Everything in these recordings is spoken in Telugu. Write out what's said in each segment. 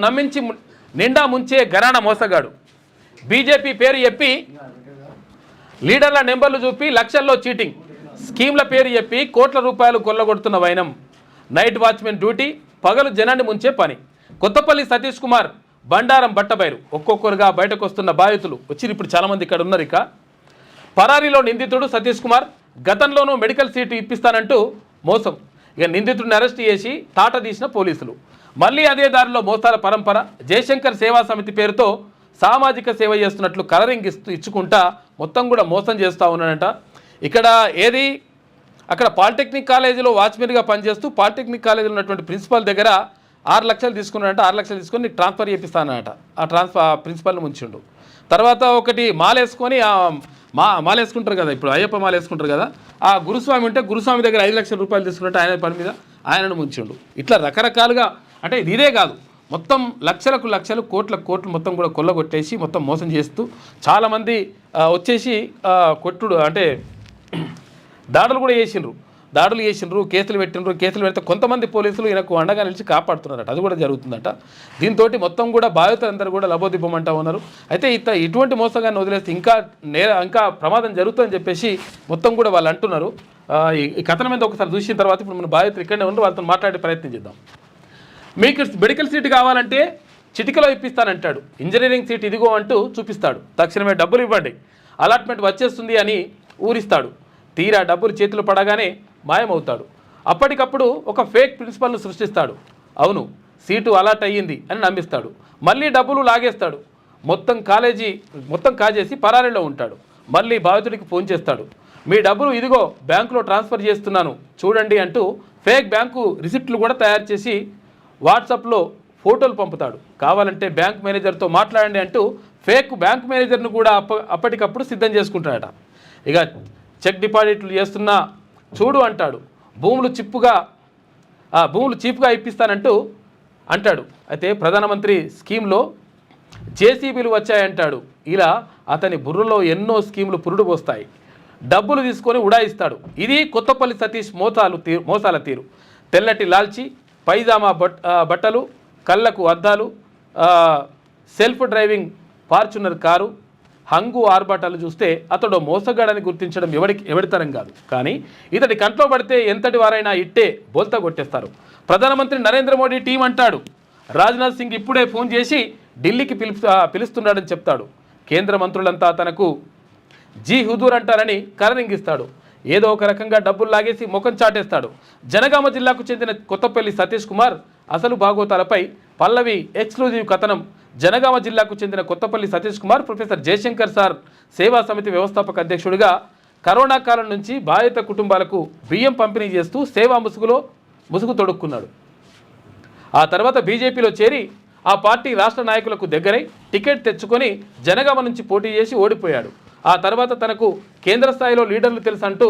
నమ్మించి నిండా ముంచే గరాణ మోసగాడు. బీజేపీ పేరు చెప్పి లీడర్ల నెంబర్లు చూపి లక్షల్లో చీటింగ్, స్కీమ్ల పేరు చెప్పి కోట్ల రూపాయలు కొల్లగొడుతున్న వైనం. నైట్ వాచ్మెన్ డ్యూటీ, పగలు జనాన్ని ముంచే పని. కొత్తపల్లి సతీష్ కుమార్, బండారం బట్టబైరు. ఒక్కొక్కరుగా బయటకు వస్తున్న బాధితులు వచ్చి ఇప్పుడు చాలామంది ఇక్కడ ఉన్నారు. ఇక పరారీలో నిందితుడు సతీష్ కుమార్ గతంలోనూ మెడికల్ సీటు ఇప్పిస్తానంటూ మోసం. ఇక నిందితుడిని అరెస్ట్ చేసి తాట తీసిన పోలీసులు. మళ్ళీ అదే దారిలో మోసాల పరంపర. జయశంకర్ సేవా సమితి పేరుతో సామాజిక సేవ చేస్తున్నట్లు కలరింగ్ ఇచ్చుకుంటా మొత్తం కూడా మోసం చేస్తూ ఉన్నాడంట. ఇక్కడ ఏది అక్కడ పాలిటెక్నిక్ కాలేజీలో వాచ్మెన్గా పనిచేస్తూ పాలిటెక్నిక్ కాలేజీలో ఉన్నటువంటి ప్రిన్సిపాల్ దగ్గర 6 లక్షలు తీసుకున్నాడంట. 6 లక్షలు తీసుకొని నీకు ట్రాన్స్ఫర్ చేపిస్తానట. ఆ ప్రిన్సిపాల్ని ముంచిండు. తర్వాత ఒకటి మాలేసుకొని మాలేసుకుంటారు కదా, ఇప్పుడు అయ్యప్ప మాలేసుకుంటారు కదా, ఆ గురుస్వామి ఉంటే గురుస్వామి దగ్గర 5 లక్షల రూపాయలు తీసుకున్నట్టు ఆయన పని మీద ఆయనను ముంచిండు. ఇట్లా రకరకాలుగా అంటే ఇదే కాదు, మొత్తం లక్షలకు లక్షలు కోట్లు మొత్తం కూడా కొల్లగొట్టేసి మొత్తం మోసం చేస్తూ చాలామంది వచ్చేసి కొట్టుడు అంటే దాడులు కూడా చేసిండ్రు, కేసులు పెడితే కొంతమంది పోలీసులు ఈయనకు అండగా నిలిచి కాపాడుతున్నారట. అది కూడా జరుగుతుందట. దీంతో మొత్తం కూడా బాధితులందరూ కూడా లబోదిబ్బమంటా ఉన్నారు. అయితే ఇటువంటి మోసగాన్ని వదిలేస్తే ఇంకా ప్రమాదం జరుగుతుందని చెప్పేసి మొత్తం కూడా వాళ్ళు అంటున్నారు. ఈ కథనం మీద ఒకసారి చూసిన తర్వాత ఇప్పుడు మన బాధితులు ఇక్కడనే ఉన్నారు, వాళ్ళతో మాట్లాడే ప్రయత్నం చేద్దాం. మీకు మెడికల్ సీటు కావాలంటే చిటికలో ఇప్పిస్తానంటాడు. ఇంజనీరింగ్ సీట్ ఇదిగో అంటూ చూపిస్తాడు. తక్షణమే డబ్బులు ఇవ్వండి, అలాట్మెంట్ వచ్చేస్తుంది అని ఊరిస్తాడు. తీరా డబ్బులు చేతులు పడగానే మాయమవుతాడు. అప్పటికప్పుడు ఒక ఫేక్ ప్రిన్సిపల్ను సృష్టిస్తాడు. అవును సీటు అలాట్ అయ్యింది అని నమ్మిస్తాడు. మళ్ళీ డబ్బులు లాగేస్తాడు. మొత్తం కాజేసి పరారీలో ఉంటాడు. మళ్ళీ బాధితుడికి ఫోన్ చేస్తాడు. మీ డబ్బులు ఇదిగో బ్యాంకులో ట్రాన్స్ఫర్ చేస్తున్నాను చూడండి అంటూ ఫేక్ బ్యాంకు రిసిప్ట్లు కూడా తయారు చేసి వాట్సాప్లో ఫోటోలు పంపుతాడు. కావాలంటే బ్యాంక్ మేనేజర్తో మాట్లాడండి అంటూ ఫేక్ బ్యాంక్ మేనేజర్ను కూడా అప్పటికప్పుడు సిద్ధం చేసుకుంటాడట. ఇక చెక్ డిపాజిట్లు చేస్తున్నా చూడు అంటాడు. భూములు చీప్గా ఇప్పిస్తానంటూ అంటాడు. అయితే ప్రధానమంత్రి స్కీమ్లో జేసీబీలు వచ్చాయంటాడు. ఇలా అతని బుర్రలో ఎన్నో స్కీములు పురుడు పోస్తాయి. డబ్బులు తీసుకొని ఉడాయిస్తాడు. ఇది కొత్తపల్లి సతీష్ మోసాల తీరు. తెల్లటి లాల్చి, పైజామా బట్టలు, కళ్ళకు అద్దాలు, సెల్ఫ్ డ్రైవింగ్ ఫార్చునర్ కారు, హంగు ఆర్భాటాలు చూస్తే అతడు మోసగాడని గుర్తించడం ఎవడితరం కాదు. కానీ ఇతడి కంట్లో పడితే ఎంతటి వారైనా ఇట్టే బోల్తా కొట్టేస్తారు. ప్రధానమంత్రి నరేంద్ర మోడీ టీం అంటాడు. రాజ్నాథ్ సింగ్ ఇప్పుడే ఫోన్ చేసి ఢిల్లీకి పిలుస్తున్నాడని చెప్తాడు. కేంద్ర మంత్రులంతా తనకు జీ హుజూర్ అంటారని కలరింగిస్తాడు. ఏదో ఒక రకంగా డబ్బులు లాగేసి ముఖం చాటేస్తాడు. జనగామ జిల్లాకు చెందిన కొత్తపల్లి సతీష్ కుమార్ అసలు భాగోతాలపై పల్లవి ఎక్స్క్లూజివ్ కథనం. జనగామ జిల్లాకు చెందిన కొత్తపల్లి సతీష్ కుమార్ ప్రొఫెసర్ జయశంకర్ సార్ సేవా సమితి వ్యవస్థాపక అధ్యక్షుడిగా కరోనా కాలం నుంచి బాధిత కుటుంబాలకు బియ్యం పంపిణీ చేస్తూ సేవా ముసుగు తొడుక్కున్నాడు. ఆ తర్వాత బీజేపీలో చేరి ఆ పార్టీ రాష్ట్ర నాయకులకు దగ్గరై టికెట్ తెచ్చుకొని జనగామ నుంచి పోటీ చేసి ఓడిపోయాడు. ఆ తర్వాత తనకు కేంద్ర స్థాయిలో లీడర్లు తెలుసంటూ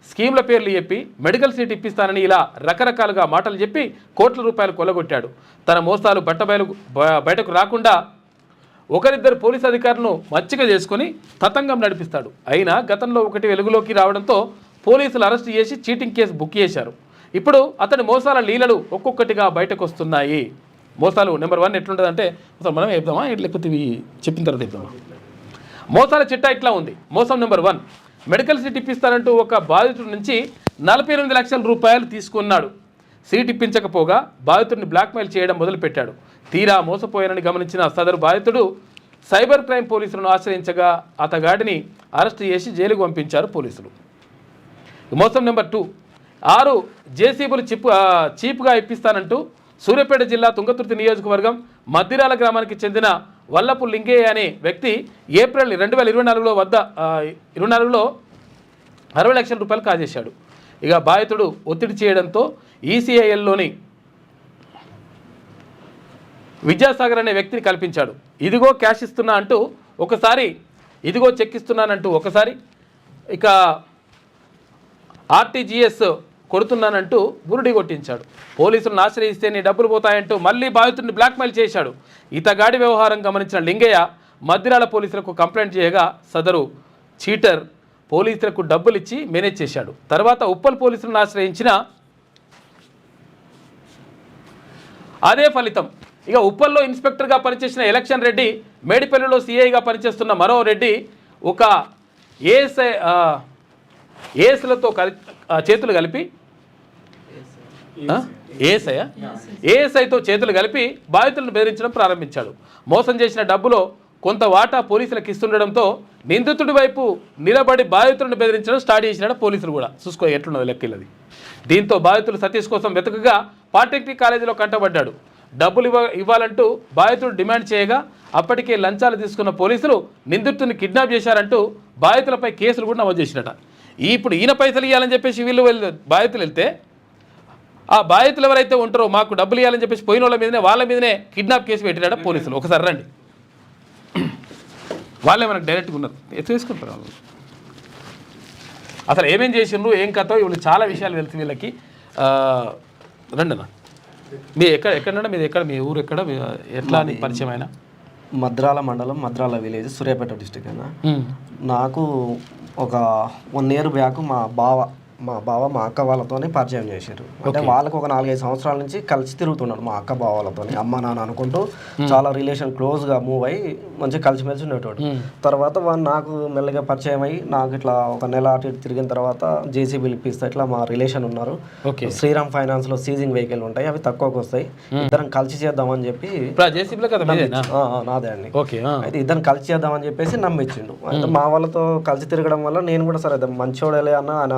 స్కీమ్ల పేర్లు చెప్పి మెడికల్ సీట్ ఇప్పిస్తానని ఇలా రకరకాలుగా మాటలు చెప్పి కోట్ల రూపాయలు కొల్లగొట్టాడు. తన మోసాలు బయటకు రాకుండా ఒకరిద్దరు పోలీసు అధికారులను మచ్చిక చేసుకొని తతంగం నడిపిస్తాడు. అయినా గతంలో ఒకటి వెలుగులోకి రావడంతో పోలీసులు అరెస్ట్ చేసి చీటింగ్ కేసు బుక్ చేశారు. ఇప్పుడు అతని మోసాల లీలలు ఒక్కొక్కటిగా బయటకు వస్తున్నాయి. మోసాలు నెంబర్ 1 ఎట్లుంటుందంటే అసలు మనం చెప్దామా లేకపోతే ఇవి చెప్పిన తర్వాత చెప్దామా? మోసాల చిట్టా ఇట్లా ఉంది. మోసం నెంబర్ 1, మెడికల్ సీట్ ఇప్పిస్తానంటూ ఒక బాధితుడి నుంచి 48 లక్షల రూపాయలు తీసుకున్నాడు. సీట్ ఇప్పించకపోగా బాధితుడిని బ్లాక్మెయిల్ చేయడం మొదలుపెట్టాడు. తీరా మోసపోయానని గమనించిన సదరు బాధితుడు సైబర్ క్రైమ్ పోలీసులను ఆశ్రయించగా అతగాడిని అరెస్ట్ చేసి జైలుకు పంపించారు పోలీసులు. మోసం నెంబర్ 2, 6 జేసీబీలు చీప్గా ఇప్పిస్తానంటూ సూర్యాపేట జిల్లా తుంగతుర్తి నియోజకవర్గం మద్దిరాల గ్రామానికి చెందిన వల్లపు లింగయ్య అనే వ్యక్తి ఏప్రిల్ 2024లో 60 లక్షల రూపాయలు కాజేశాడు. ఇక బాధితుడు ఒత్తిడి చేయడంతో ఈసీఐఎల్లోని విద్యాసాగర్ అనే వ్యక్తిని కల్పించాడు. ఇదిగో క్యాష్ ఇస్తున్నా అంటూ ఒకసారి, ఇదిగో చెక్ ఇస్తున్నానంటూ ఒకసారి, ఇక ఆర్టీజీఎస్ కొడుతున్నానంటూ బురుడి కొట్టించాడు. పోలీసులను ఆశ్రయిస్తే నీ డబ్బులు పోతాయంటూ మళ్ళీ బాధితుడిని బ్లాక్మెయిల్ చేశాడు. ఇతగాడి వ్యవహారం గమనించిన లింగయ్య మద్దిరాల పోలీసులకు కంప్లైంట్ చేయగా సదరు చీటర్ పోలీసులకు డబ్బులు ఇచ్చి మేనేజ్ చేశాడు. తర్వాత ఉప్పల్ పోలీసులను ఆశ్రయించిన అదే ఫలితం. ఇక ఉప్పల్లో ఇన్స్పెక్టర్గా పనిచేసిన ఎలక్షన్ రెడ్డి, మేడిపల్లిలో సిఐగా పనిచేస్తున్న మరో రెడ్డి ఒక ఏఎస్లతో చేతులు కలిపి ఏఎస్ఐతో చేతులు కలిపి బాధితులను బెదిరించడం ప్రారంభించాడు. మోసం చేసిన డబ్బులో కొంత వాటా పోలీసులకు ఇస్తుండడంతో నిందితుడి వైపు నిలబడి బాధితులను బెదిరించడం స్టార్ట్ చేసినాడు పోలీసులు కూడా. చూసుకో ఎట్లున్నది లెక్కలది. దీంతో బాధితులు సతీష్ కోసం వెతకగా పాలిటెక్నిక్ కాలేజీలో కంటపడ్డాడు. డబ్బులు ఇవ్వాలంటూ బాధితుడు డిమాండ్ చేయగా అప్పటికే లంచాలు తీసుకున్న పోలీసులు నిందితుడిని కిడ్నాప్ చేశారంటూ బాధితులపై కేసులు కూడా నమోదు చేసినట. ఇప్పుడు ఈయన పైసలు ఇవ్వాలని చెప్పేసి వీళ్ళు బాధితులు వెళ్తే ఆ బాధితులు ఎవరైతే ఉంటారో మాకు డబ్బులు ఇవ్వాలని చెప్పేసి పోయిన వాళ్ళ మీదనే కిడ్నాప్ కేసు పెట్టినాడ పోలీసులు. ఒకసారి రండి, వాళ్ళే మనకు డైరెక్ట్గా ఉన్నారు, తీసుకుంటారు వాళ్ళు. అసలు ఏమేం చేసిండ్రు ఏం కథో వీళ్ళు చాలా విషయాలు తెలుసు వీళ్ళకి. రండి అన్న, మీ ఎక్కడన్నా మీది ఎక్కడ, మీ ఊరు ఎక్కడ, ఎట్లా అని పరిచయం అయినా? మద్రాల మండలం, మద్రాల విలేజ్, సూర్యాపేట డిస్టిక్ అయినా. నాకు ఒక 1 year బ్యాక్ మా బావ మా అక్క వాళ్ళతోనే పరిచయం చేశారు. అంటే వాళ్ళకు ఒక 4-5 సంవత్సరాల నుంచి కలిసి తిరుగుతున్నాడు మా అక్క బావ వాళ్ళతోని, అమ్మ నాన్న అనుకుంటూ చాలా రిలేషన్ క్లోజ్గా మూవ్ అయ్యి మంచిగా కలిసిమెలిసి ఉండేటోడు. తర్వాత వాళ్ళు నాకు మెల్లగా పరిచయం అయ్యి నాకు ఇట్లా ఒక నెల అటు ఇటు తిరిగిన తర్వాత జేసీబీ ఇప్పిస్తే ఇట్లా మా రిలేషన్ ఉన్నారు, శ్రీరామ్ ఫైనాన్స్లో సీజింగ్ వెహికల్ ఉంటాయి, అవి తక్కువకి వస్తాయి, ఇద్దరం కలిసి చేద్దామని చెప్పి నాదే అండి. అయితే ఇద్దరం కలిసి చేద్దామని చెప్పేసి నమ్మిచ్చిండు. అయితే మా వాళ్ళతో కలిసి తిరగడం వల్ల నేను కూడా సరే మంచోడలే అన్న ఆయన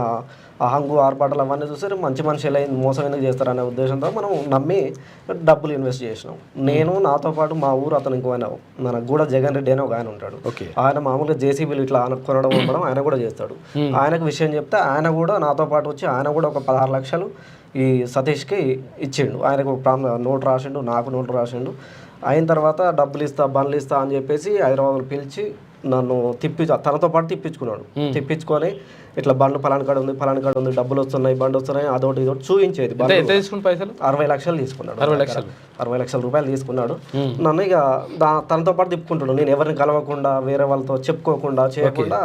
హంగు ఆర్పాటలు అవన్నీ చూస్తే మంచి మనుషులు మోసం ఎందుకు చేస్తారనే ఉద్దేశంతో మనం నమ్మి డబ్బులు ఇన్వెస్ట్ చేసినాం. నేను నాతో పాటు మా ఊరు అతను ఇంకో ఆయన మన కూడా జగన్ రెడ్డి అని ఒక ఆయన ఉంటాడు. ఆయన మామూలుగా జేసీబీలు ఇట్లా కొనడం ఇవ్వడం ఆయన కూడా చేస్తాడు. ఆయనకు విషయం చెప్తే ఆయన కూడా నాతో పాటు వచ్చి ఆయన కూడా ఒక 16 లక్షలు ఈ సతీష్కి ఇచ్చిండు. ఆయనకు నోటు రాసిండు, నాకు నోటు రాసిండు. అయిన తర్వాత డబ్బులు ఇస్తా బండ్లు ఇస్తా అని చెప్పేసి హైదరాబాద్లో పిలిచి నన్ను తనతో పాటు తిప్పించుకున్నాడు. తిప్పించుకొని ఇట్లా బండ్లు ఫలాని కాడ ఉంది, డబ్బులు వస్తున్నాయి, బండి వస్తున్నాయి, అదొకటి ఇదొకటి చూపించేది. 60 లక్షలు తీసుకున్నాడు, 60 లక్షల రూపాయలు తీసుకున్నాడు. నన్ను ఇక తనతో పాటు తిప్పుకుంటున్నాడు. నేను ఎవరిని కలవకుండా వేరే వాళ్ళతో చెప్పుకోకుండా చేయకుండా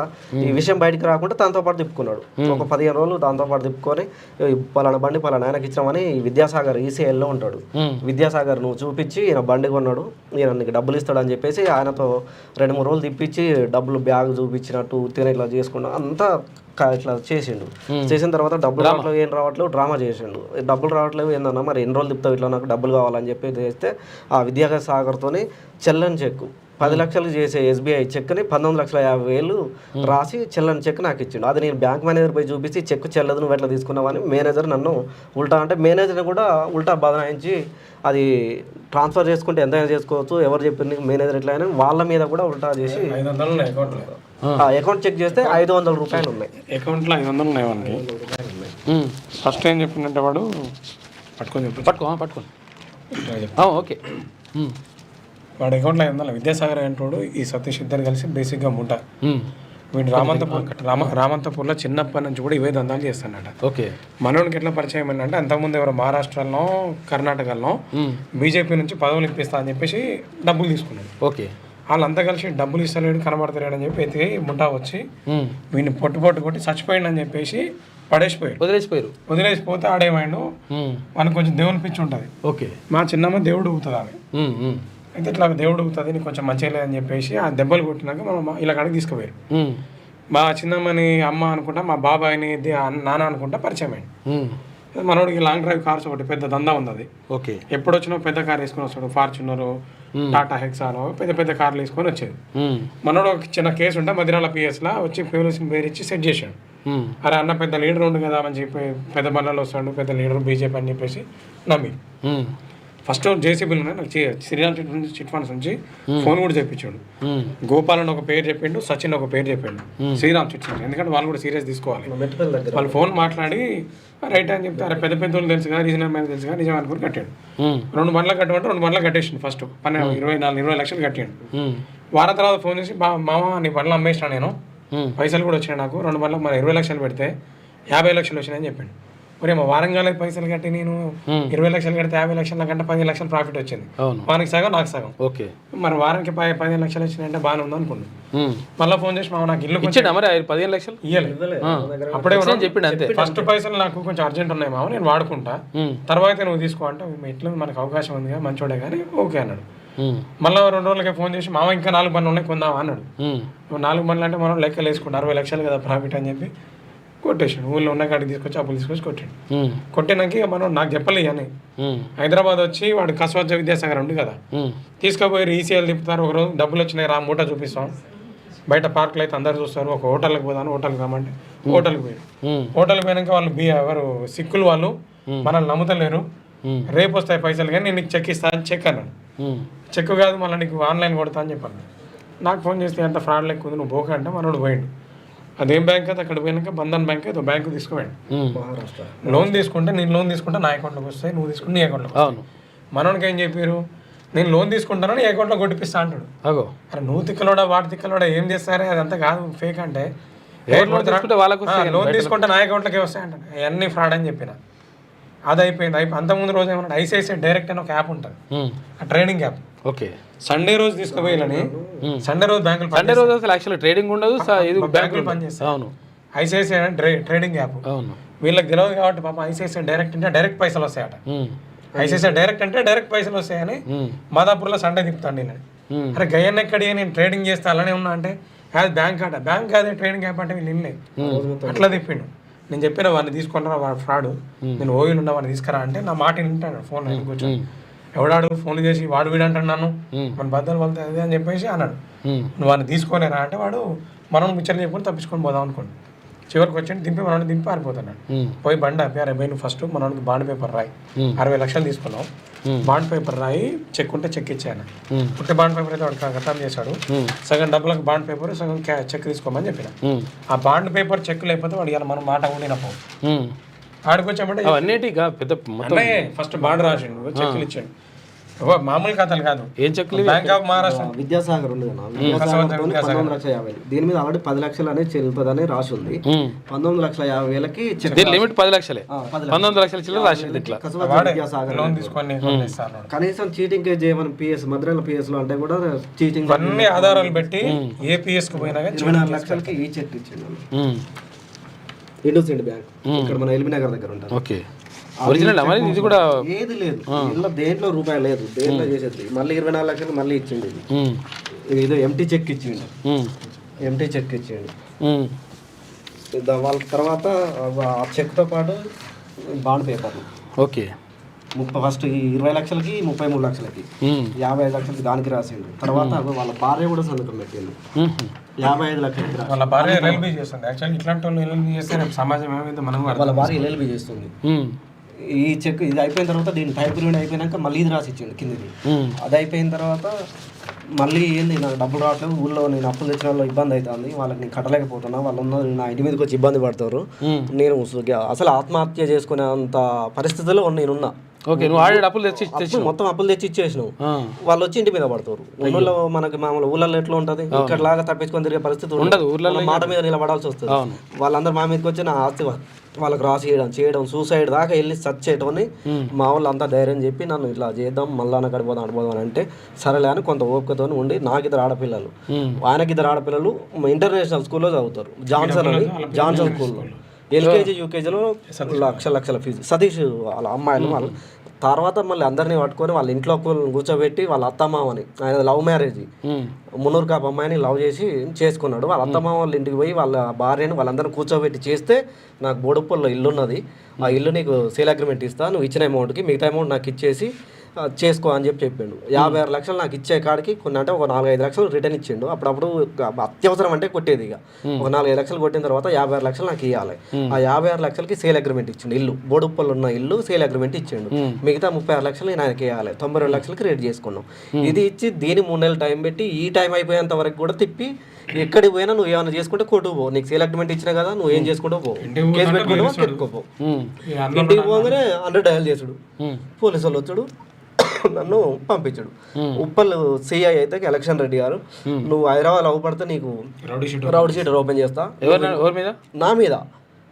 ఈ విషయం బయటికి రాకుండా తనతో పాటు తిప్పుకున్నాడు. ఒక 15 రోజులు దాంతో పాటు తిప్పుకొని పలానా బండి పలానా ఆయనకి ఇచ్చామని విద్యాసాగర్ ఈసీఎల్లో ఉంటాడు. విద్యాసాగర్ నువ్వు చూపించి ఈయన బండి కొన్నాడు, ఈయన నీకు డబ్బులు ఇస్తాడని చెప్పేసి ఆయనతో 2-3 రోజులు తిప్పించి డబ్బులు బ్యాగ్ చూపించినట్టు తిన ఇట్లా చేసుకున్నా అంతా ఇట్లా చేసిండు. చేసిన తర్వాత డబ్బులు రావట్లేదు, ఏం రావట్లేదు, డ్రామా చేసిండు. డబ్బులు రావట్లేదు ఏందన్నా మరి ఎన్ని రోజులు తిప్పుతావు ఇట్లా, నాకు డబ్బులు కావాలని చెప్పి చేస్తే ఆ విద్యాసాగర్తోని చెల్లని చెక్కు 10 లక్షలు చేసే ఎస్బీఐ చెక్ని 19,50,000 రాసి చెల్లని చెక్ నాకు ఇచ్చిండు. అది నేను బ్యాంక్ మేనేజర్ పోయి చూపించి చెక్ చెల్లదు నువ్వు ఎట్లా తీసుకున్నావని మేనేజర్ నన్ను ఉల్టా అంటే మేనేజర్ని కూడా ఉల్టా బదనాయించి అది ట్రాన్స్ఫర్ చేసుకుంటే ఎంతైనా చేసుకోవచ్చు, ఎవరు చెప్పింది మేనేజర్ ఎట్లా అయినా వాళ్ళ మీద కూడా ఉల్టా చేసి అకౌంట్ చెక్ చేస్తే 500 రూపాయలు ఉన్నాయి. అకౌంట్లో 500 ఉన్నాయి వానికి. ఫస్ట్ ఏం చెప్పిందంటే వాడు పట్టుకోండి ఓకే వాడు అకౌంట్లో 500 విద్యాసాగర్ అంటాడు ఈ సతీష్ ఇద్దరు కలిసి బేసిక్గా ముఠ. వీడు రామంతపూర్లో చిన్నప్పటి నుంచి కూడా ఇవే దందాలు చేస్తాడట. ఓకే మనోడికి ఎట్లా పరిచయం ఏంటంటే అంతకుముందు ఎవరో మహారాష్ట్రలో కర్ణాటకలో బీజేపీ నుంచి పదవులు ఇప్పిస్తా అని చెప్పేసి డబ్బులు తీసుకున్నాడు. ఓకే వాళ్ళంతా కలిసి డబ్బులు ఇస్తలేడు కనబడతలేడు అని చెప్పి ఎత్తి ముఠా వచ్చి వీడిని పొట్టు కొట్టి చచ్చిపోయిండు అని చెప్పేసి వదిలేసిపోతే ఆడేమైండు మనకు కొంచెం దేవుని పిచ్చి ఉంటుంది. ఓకే మా చిన్నమ్మ దేవుడు ఊగుతుంది అని అయితే ఇట్లా దేవుడు ఊగుతుంది నీకు కొంచెం మంచిగా లేదని చెప్పేసి ఆ దెబ్బలు కొట్టినాక మనం ఇలా కాడికి తీసుకుపోయారు. మా చిన్నమ్మని అమ్మ అనుకుంటా మా బాబాయిని నాన్న అనుకుంటా పరిచయం అయ్యింది. మనోడికి లాంగ్ డ్రైవ్ కార్స్ ఒకటి పెద్ద దందా ఉంది. అది ఓకే ఎప్పుడు వచ్చినా పెద్ద కార్ వేసుకొని వస్తాడు, ఫార్చునర్, టాటా హెక్సానో పెద్ద కార్లు వేసుకొని వచ్చేది. మనోడు ఒక చిన్న కేసు ఉంటే మదిరాల పిఎస్లా వచ్చి పోలీసుని పేరు ఇచ్చి సెట్ చేశాడు. అరే అన్న పెద్ద లీడర్ ఉండు కదా అని చెప్పి పెద్ద బండ్లలో వస్తాడు, పెద్ద లీడర్ బీజేపీ అని చెప్పేసి నమ్మి ఫస్ట్ జేసీబీలు నాకు శ్రీరామ్ చిట్ ఫండ్స్ నుంచి ఫోన్ కూడా చెప్పించాడు. గోపాల్ అని ఒక పేరు చెప్పిండు, సచిన్ ఒక పేరు చెప్పిండు, శ్రీరామ్ చిట్ ఫండ్స్. ఎందుకంటే వాళ్ళు కూడా సీరియస్ తీసుకోవాలి. వాళ్ళు ఫోన్ మాట్లాడి రైట్ అని చెప్తే పెద్ద వాళ్ళు తెలుసు కదా, రీజనల్ మ్యాన్ తెలుసు కదా, నిజం అనుకుని కట్టాడు. 2 బండ్లు కట్టమంటే 2 బండ్లు కట్టేసిండు. ఫస్ట్ 20 లక్షలు కట్టాడు. వారం తర్వాత ఫోన్ చేసి మామ నీ బండ్లు అమ్మేసినా నేను, పైసలు కూడా వచ్చినాయి నాకు, 2 బండ్లకు మరి 20 లక్షలు పెడితే 50 లక్షలు వచ్చినాయని చెప్పాడు. మరి మా వారంగాలే పైసలు కట్టి నేను 20 లక్షలు కడితే 50 లక్షల నాకంటే 10 లక్షలు ప్రాఫిట్ వచ్చింది. వానికి సగం నాకు సగం. ఓకే, మరి వారానికి 15 లక్షలు వచ్చినాయంటే బాగానే ఉంది అనుకున్నాను. మళ్ళీ ఫోన్ చేసి మామ నాకు ఇల్లు మరి 15 లక్షలు ఇయ్యలేదు. అప్పుడే చెప్పిండు అంతే. ఫస్ట్ పైసలు నాకు కొంచెం అర్జెంట్ ఉన్నాయి మామ, నేను వాడుకుంటా, తర్వాత నువ్వు తీసుకో అంటే ఎట్లా మనకు అవకాశం ఉంది కదా మంచోడే కానీ ఓకే అన్నాడు. మళ్ళీ 2 రోజులకే ఫోన్ చేసి మామ ఇంకా 4 బండ్లు ఉన్నాయి కొందామా అన్నాడు. 4 బండ్లు అంటే మనం లెక్కలు వేసుకుంటాం 60 లక్షలు కదా ప్రాఫిట్ అని చెప్పి కొట్టేసాడు. ఊళ్ళో ఉన్న కాడికి తీసుకొచ్చి అప్పులు తీసుకొచ్చి కొట్టాడు. కొట్టినాక ఇక మనం నాకు చెప్పలేదు అని హైదరాబాద్ వచ్చి వాడు కస్వత్జ విద్యాసాగర్ ఉంది కదా, తీసుకుపోయి ఈసీఎల్ తిప్పుతారు. ఒకరోజు డబ్బులు వచ్చినాయి రా మూట చూపిస్తాం, బయట పార్కులు అయితే అందరు చూస్తారు, ఒక హోటల్కి పోదాను, హోటల్కి రమ్మంటే హోటల్కి పోయాడు. హోటల్కి పోయినాక వాళ్ళు ఎవరు సిక్కులు వాళ్ళు మనల్ని నమ్ముతలేరు, రేపు వస్తాయి పైసలు కానీ నేను నీకు చెక్ ఇస్తా అని చెక్ అన్నాడు. చెక్ కాదు మళ్ళీ నీకు ఆన్లైన్ కొడతా అని చెప్పాను. నాకు ఫోన్ చేస్తే ఎంత ఫ్రాడ్ లెక్క ఉంది, నువ్వు పోక అంటే మనోడు పోయాడు. అదేం బ్యాంక్ అయితే అక్కడ పోయినాక బంధన్ బ్యాంక్ అయితే బ్యాంకు తీసుకుపోయాడు. లోన్ తీసుకుంటే నేను లోన్ తీసుకుంటే నా అకౌంట్లోకి వస్తాయి, నువ్వు తీసుకుంటే నీ అకౌంట్లోకి వస్తాయి. మనోడికి ఏం చెప్పారు, నేను లోన్ తీసుకుంటాను నీ అకౌంట్లో కొట్టిపిస్తా అంటాడు. అరే నువ్వు తిక్కలోడా వాటి తిక్కలోడా ఏం చేస్తారే, అదంతా కాదు ఫేక్ అంటే. లోన్ తీసుకుంటే నా అకౌంట్లోకి వస్తాయి అంటాడు. అవన్నీ ఫ్రాడ్ అని చెప్పిన. అది అయిపోయింది. అంతకుముందు రోజు ఏమన్నా ఐసిఐసిఐ డైరెక్ట్ అని ఒక యాప్ ఉంటుంది, ఆ ట్రేడింగ్ యాప్. ఓకే, సండే రోజు తీసుకుపోయాలని సండే రోజు బ్యాంకులు సండే రోజు అసలు యాక్చువల్లీ ట్రేడింగ్ ఉండదు, బ్యాంకులు పనిచేస్తాయి. అవును, ఐసిఐసిఐ ట్రేడింగ్ యాప్. అవును, వీళ్ళకి తెలియదు కాబట్టి పాప ఐసిఐసిఐ డైరెక్ట్ అంటే డైరెక్ట్ పైసలు వస్తాయట. ఐసిఐసిఐ డైరెక్ట్ అంటే డైరెక్ట్ పైసలు వస్తాయని మాదాపూర్లో సండే తిప్పుతాను నేను. అరే గయన్ ఎక్కడి నేను ట్రేడింగ్ చేస్తే అలానే ఉన్నా అంటే అది బ్యాంక్ ఆట, బ్యాంక్ అదే ట్రేడింగ్ యాప్ అంటే వీళ్ళు నిన్నే అట్లా తిప్పిండు. నేను చెప్పిన వాడిని తీసుకుంటారా వాడు ఫ్రాడ్, నేను ఓయిల్ ఉన్న వాడిని తీసుకురా అంటే నా మాట వింటాడు. ఫోన్ కూర్చొని ఎవడాడు ఫోన్ చేసి వాడు వీడు అంటున్నాను మన బద్దలు వెళ్తే అదే అని చెప్పేసి అన్నాడు. నువ్వు వాడిని తీసుకోలేరా అంటే వాడు మనం ముచ్చట్లు చెప్పుకొని తప్పించుకొని పోదాం అనుకోండి. చివరికి వచ్చి దింపి మనోడిని దింపి పారిపోతున్నాడు. పోయి బండి అప్పారు అబ్బాయి నువ్వు ఫస్ట్ మనోడికి బాండ్ పేపర్ రాయి, 60 లక్షలు తీసుకున్నావు, బాండ్ పేపర్ రాయి, చెక్ ఉంటే చెక్ ఇచ్చాను. పుట్టి బాండ్ పేపర్ అయితే వాడు ఖతం చేశాడు. సగం డబ్బులకు బాండ్ పేపర్ సగం చెక్ తీసుకోమని చెప్పిన. ఆ బాండ్ పేపర్ చెక్ లేకపోతే వాడు ఇలా మనం మాట ఉండినప్పుడు ఆడుకొచ్చామంటే ఫస్ట్ బాండ్ రాసిండు, చెక్లు ఇచ్చాడు. మామూలు కథలు కాదు. ఏం చెక్లు? బ్యాంక్ ఆఫ్ మహారాష్ట్ర విద్యాసాగర్ ఉంది కదా, 19,50,000 దీని మీద ఆల్రెడీ 10 లక్షలు అనేది చెల్లుతుందని రాసి ఉంది. 19,50,000కి లిమిట్ 10 లక్షలే, 19 లక్షల చిల్లర రాసింది. ఇట్లా లోన్ తీసుకొని కనీసం చీటింగ్ చేయమని పిఎస్ మద్రాల పిఎస్ లో అంటే కూడా చీటింగ్ అన్ని ఆధారాలు పెట్టి ఏ పిఎస్ కు పోయినా 24 లక్షలకి ఈ చెక్ ఇచ్చిండు ఇండోసెంట్ బ్యాంక్, ఇక్కడ మన ఎల్బీ నగర్ దగ్గర ఉంటుంది. ఓకే, ఒరిజినల్ మరి ఇది కూడా ఏది లేదు ఇలా దేంట్లో రూపాయి లేదు, దేంట్లో చేసేది. మళ్ళీ 24 లక్షలు మళ్ళీ ఇచ్చిండు. ఇది ఏదో ఎంటీ చెక్ ఇచ్చిండు, ఎంటీ చెక్ ఇచ్చిండు. వాళ్ళ తర్వాత ఆ చెక్తో పాటు బాండ్ పేపర్లు. ఓకే, ఫస్ట్ 20 లక్షలకి 33 లక్షలకి 55 లక్షలకి దానికి రాసిండు. తర్వాత వాళ్ళ భార్య కూడా సంతకం పెట్టిండు 55 లక్షలకి. వాళ్ళ భార్య ఎల్ఎల్బీ చేస్తుంది. యాక్చువల్లీ ఇట్లాంటి వాళ్ళు ఎల్ఎల్బీ చేస్తే సమాజం ఏమైంది మనం. వాళ్ళ భార్య ఎల్ఎల్బీ చేస్తుంది. ఈ చెక్ ఇది అయిపోయిన తర్వాత దీని టైప్ రీడ్ అయిపోయినాక మళ్ళీ ఇది రాసి ఇచ్చిండు కిందిది. అది అయిపోయిన తర్వాత మళ్ళీ ఏంది నాకు డబ్బులు రావట్లేదు, ఊళ్ళో నేను అప్పులు తెచ్చిన వాళ్ళు ఇబ్బంది అవుతుంది, వాళ్ళకి నేను కట్టలేకపోతున్నా, వాళ్ళు నా ఇంటి మీదకి వచ్చి ఇబ్బంది పడతారు, నేను అసలు ఆత్మహత్య చేసుకునే అంత పరిస్థితుల్లో నేనున్నా. ఓకే, నువ్వు ఆల్రెడీ అప్పులు తెచ్చి మొత్తం అప్పులు తెచ్చి ఇచ్చేసినావు, వాళ్ళు వచ్చి ఇంటి మీద పడతారు. ఊళ్ళో మనకి మామూలు ఊళ్ళల్లో ఎట్లా ఉంటుంది, ఇక్కడ లాగా తప్పించుకొని తిరిగే పరిస్థితి ఉండదు, ఊళ్ళో మాట మీద నిలబడాల్సి వస్తుంది. వాళ్ళందరూ మా మీదకి వచ్చి నా ఆస్తి వాళ్ళకి రాసి చేయడం సూసైడ్ దాకా వెళ్ళి సర్చ్ చేయడం. మా వాళ్ళు అంతా ధైర్యం చెప్పి నన్ను ఇట్లా చేద్దాం మళ్ళీ అడిపోదాం అని అంటే సరేలే అని కొంత ఓపికతో ఉండి, నాకు 2 ఆడపిల్లలు, ఆయనకి 2 ఆడపిల్లలు ఇంటర్నేషనల్ స్కూల్లో చదువుతారు, జాన్సన్ స్కూల్లో. ఎల్కేజీ యూకేజీలో లక్షల ఫీజు. సతీష్ వాళ్ళ అమ్మాయిలు వాళ్ళ తర్వాత మళ్ళీ అందరినీ పట్టుకొని వాళ్ళ ఇంట్లో కూర్చోబెట్టి వాళ్ళ అత్తమామని, ఆయన లవ్ మ్యారేజ్, మున్నూరు కాపు అమ్మాయిని లవ్ చేసి చేసుకున్నాడు. వాళ్ళ అత్తమామ వాళ్ళ ఇంటికి పోయి వాళ్ళ భార్యని వాళ్ళందరినీ కూర్చోబెట్టి చేస్తే, నాకు బోడుప్పల్లో ఇల్లు ఉన్నది, ఆ ఇల్లు నీకు సేల్ అగ్రిమెంట్ ఇస్తా, నువ్వు ఇచ్చిన అమౌంట్కి మిగతా అమౌంట్ నాకు ఇచ్చేసి చేసుకో అని చెప్పిండు. 56 లక్షలు నాకు ఇచ్చే కాడికి కొన్ని అంటే ఒక 4-5 లక్షలు రిటర్న్ ఇచ్చిండు. అప్పుడప్పుడు అత్యవసరం అంటే కొట్టేది. ఇక ఒక 4-5 లక్షలు కొట్టిన తర్వాత 56 లక్షలు నాకు ఇవ్వాలి. ఆ 56 లక్షలకి సేల్ అగ్రిమెంట్ ఇచ్చిండు. ఇల్లు బోడుప్పలు ఉన్న ఇల్లు సేల్ అగ్రిమెంట్ ఇచ్చిండు. మిగతా 36 లక్షలు నేను ఆయనకి ఇవ్వాలి. 92 లక్షలకి రేట్ చేసుకున్నాం. ఇది ఇచ్చి దీని 3 నెలలు టైం పెట్టి ఈ టైం అయిపోయేంత వరకు కూడా తిప్పి ఎక్కడికి పోయినా నువ్వు ఏమైనా చేసుకుంటే కొట్టుకు పో, నీకు సేల్ అగ్రిమెంట్ ఇచ్చినా కదా నువ్వు ఏం చేసుకుంటూ పో, కేసు పెట్టుకుంటూ పెట్టుకోపో. ఇంటికి పోగానే 100 డయల్ చేసుడు, పోలీసు వాళ్ళు వచ్చాడు, నన్ను పంపించాడు. ఉప్పల్ సిఐ అయితే ఎలక్షన్ రెడ్డి గారు, నువ్వు హైదరాబాద్ అవ్వబడితే నీకు రౌడీ షీటర్ ఓపెన్ చేస్తా, నా మీద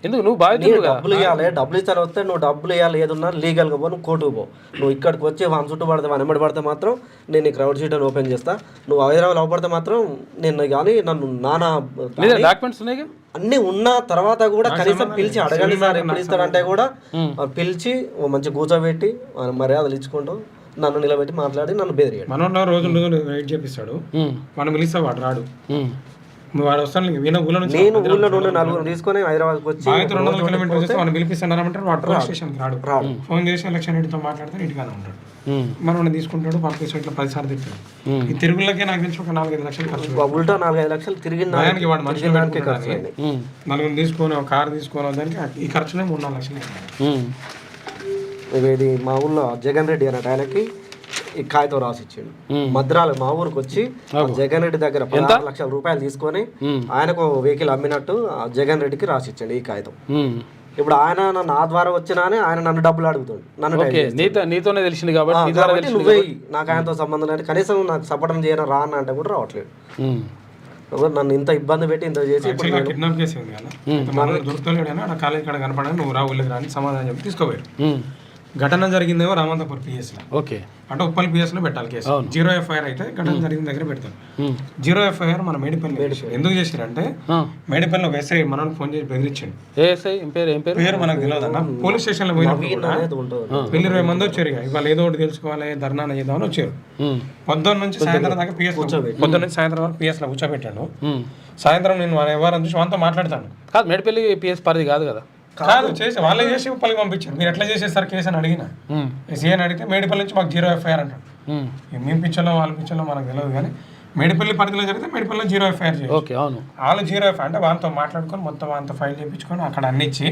ఎందుకు నువ్వు బాధ్యత నీకు డబ్బులు ఇవ్వాలి, డబ్బులు ఇస్తాను వస్తే నువ్వు డబ్బులు ఇవ్వాలి, ఏదున్నా లీగల్గా పో, నువ్వు కోర్టుకు పో. నువ్వు ఇక్కడికి వచ్చి వాని చుట్టూ పడితే వాని వెంబడి పడితే మాత్రం నేను నీకు క్రౌడ్ షీట్ అని ఓపెన్ చేస్తా. నువ్వు హైదరాబాద్ అవపడితే మాత్రం నేను కానీ నన్ను నానా డాక్యుమెంట్స్ ఉన్నాయి అన్నీ ఉన్న తర్వాత కూడా కనీసం పిలిచి అడగండి సార్ ఎప్పుడు ఇస్తాడంటే కూడా పిలిచి మంచి కూర్చోబెట్టి మర్యాదలు ఇచ్చుకుంటూ నన్ను నిలబెట్టి మాట్లాడి నన్ను బెదిరియాడు. మనోళ్ళు రోజు వెయిట్ చేపిస్తాడు, మనం పిలిస్తే వాడు రాడు. వాడు వస్తాను నేను ఊళ్ళో నుండి నలుగురు తీసుకొని హైదరాబాద్కి వచ్చి 200 కిలోమీటర్స్ వస్తే వాడిని పిలిపిస్తున్నారంటే వాడు పోలీస్ స్టేషన్కి రాడు. ఫోన్ చేసి ఎలక్షన్ రెడ్డితో మాట్లాడితే ఇంటికానే ఉంటాడు. మనం తీసుకుంటాడు, పంపిస్తే ఇట్లా 10 సార్లు తిప్పాడు. ఈ తిరుగులకే నాకు తెలిసి ఒక 4-5 లక్షలు ఖర్చు. ఉల్టా 4-5 లక్షలు తిరిగిన వాడు మనుషులు నలుగురు తీసుకొని ఒక కారు తీసుకొని దానికి ఈ ఖర్చునే 3-4 లక్షలు. ఇది మా ఊళ్ళో జగన్ రెడ్డి అన్నట్టు ఆయనకి ఈ కాగితం రాసి ఇచ్చిండు. మద్రాలు మా ఊరికి వచ్చి జగన్ రెడ్డి దగ్గర 16 లక్షల రూపాయలు తీసుకొని ఆయనకు వెహికల్ అమ్మినట్టు జగన్ రెడ్డికి రాసి ఇచ్చాడు ఈ కాగితం. ఇప్పుడు ఆయన నా ద్వారా వచ్చినా ఆయన నన్ను డబ్బులు అడుగుతాడు. నీతోనే తెలిసింది కాబట్టి నువ్వే నాకు ఆయనతో సంబంధం లేదు, కనీసం నాకు సపోర్ట్ చేయను రా అన్న అంటే కూడా రావట్లేదు. నన్ను ఇంత ఇబ్బంది పెట్టి ఇంత చేసి కిడ్నాప్ చేసి ఉంది కదా, దొరుకుతలేడు కాలేజ్ కాడ కనపడని నువ్వు రా ఊళ్ళకి రాని సమాధానం చెప్పి తీసుకోపోయారు. ఘటన జరిగిందేమో రామంతపూర్ పిఎస్లో, అంటే ఉప్పల్ పిఎస్లో పెట్టాలి కేసు. 0 ఎఫ్ఐఆర్ అయితే ఘటన జరిగిన దగ్గర పెడతారు. 0 ఎఫ్ఐఆర్ మన మేడిపల్లి ఎందుకు చేశారంటే మేడిపల్లిలో ఒక ఎస్ఐ మనల్ని ఫోన్ చేసి బెదిరించాడు. పేరు మనకు తెలియదు అన్న. పోలీస్ స్టేషన్లో పోయినప్పుడు కూడా 20 మంది వచ్చారు. ఇవాళ ఏదో ఒకటి తెలుసుకోవాలి, ధర్నా చేద్దామని వచ్చారు. పొద్దున్న నుంచి సాయంత్రం దాకా పొద్దున్న నుంచి సాయంత్రం వరకు పిఎస్లో కూర్చోబెట్టాడు. సాయంత్రం నేను ఎవరైనా చూసి వాళ్ళతో మాట్లాడతాను. కాదు మేడిపల్లి పిఎస్ పరిధి కాదు కదా. కాదు చేసి వాళ్ళే చేసి ఉప్పల్కి పంపించారు. మీరు ఎట్లా చేసేసారు కేసు అని అడిగిన సీఎం అడిగితే మేడిపల్లి నుంచి మాకు 0 ఎఫ్ఐఆర్ అంటాడు. మేము పిచ్చలో వాళ్ళ పిచ్చలో మనకు తెలియదు, కానీ మేడిపల్లి పరిధిలో జరిగితే మేడిపల్లిలో 0 ఎఫ్ఐఆర్ చేయాలి. వాళ్ళు 0 ఎఫ్ఐఆర్ అంటే వాళ్ళతో మాట్లాడుకొని మొత్తం అంత ఫైల్ చేయించుకొని అక్కడ అన్ని ఇచ్చి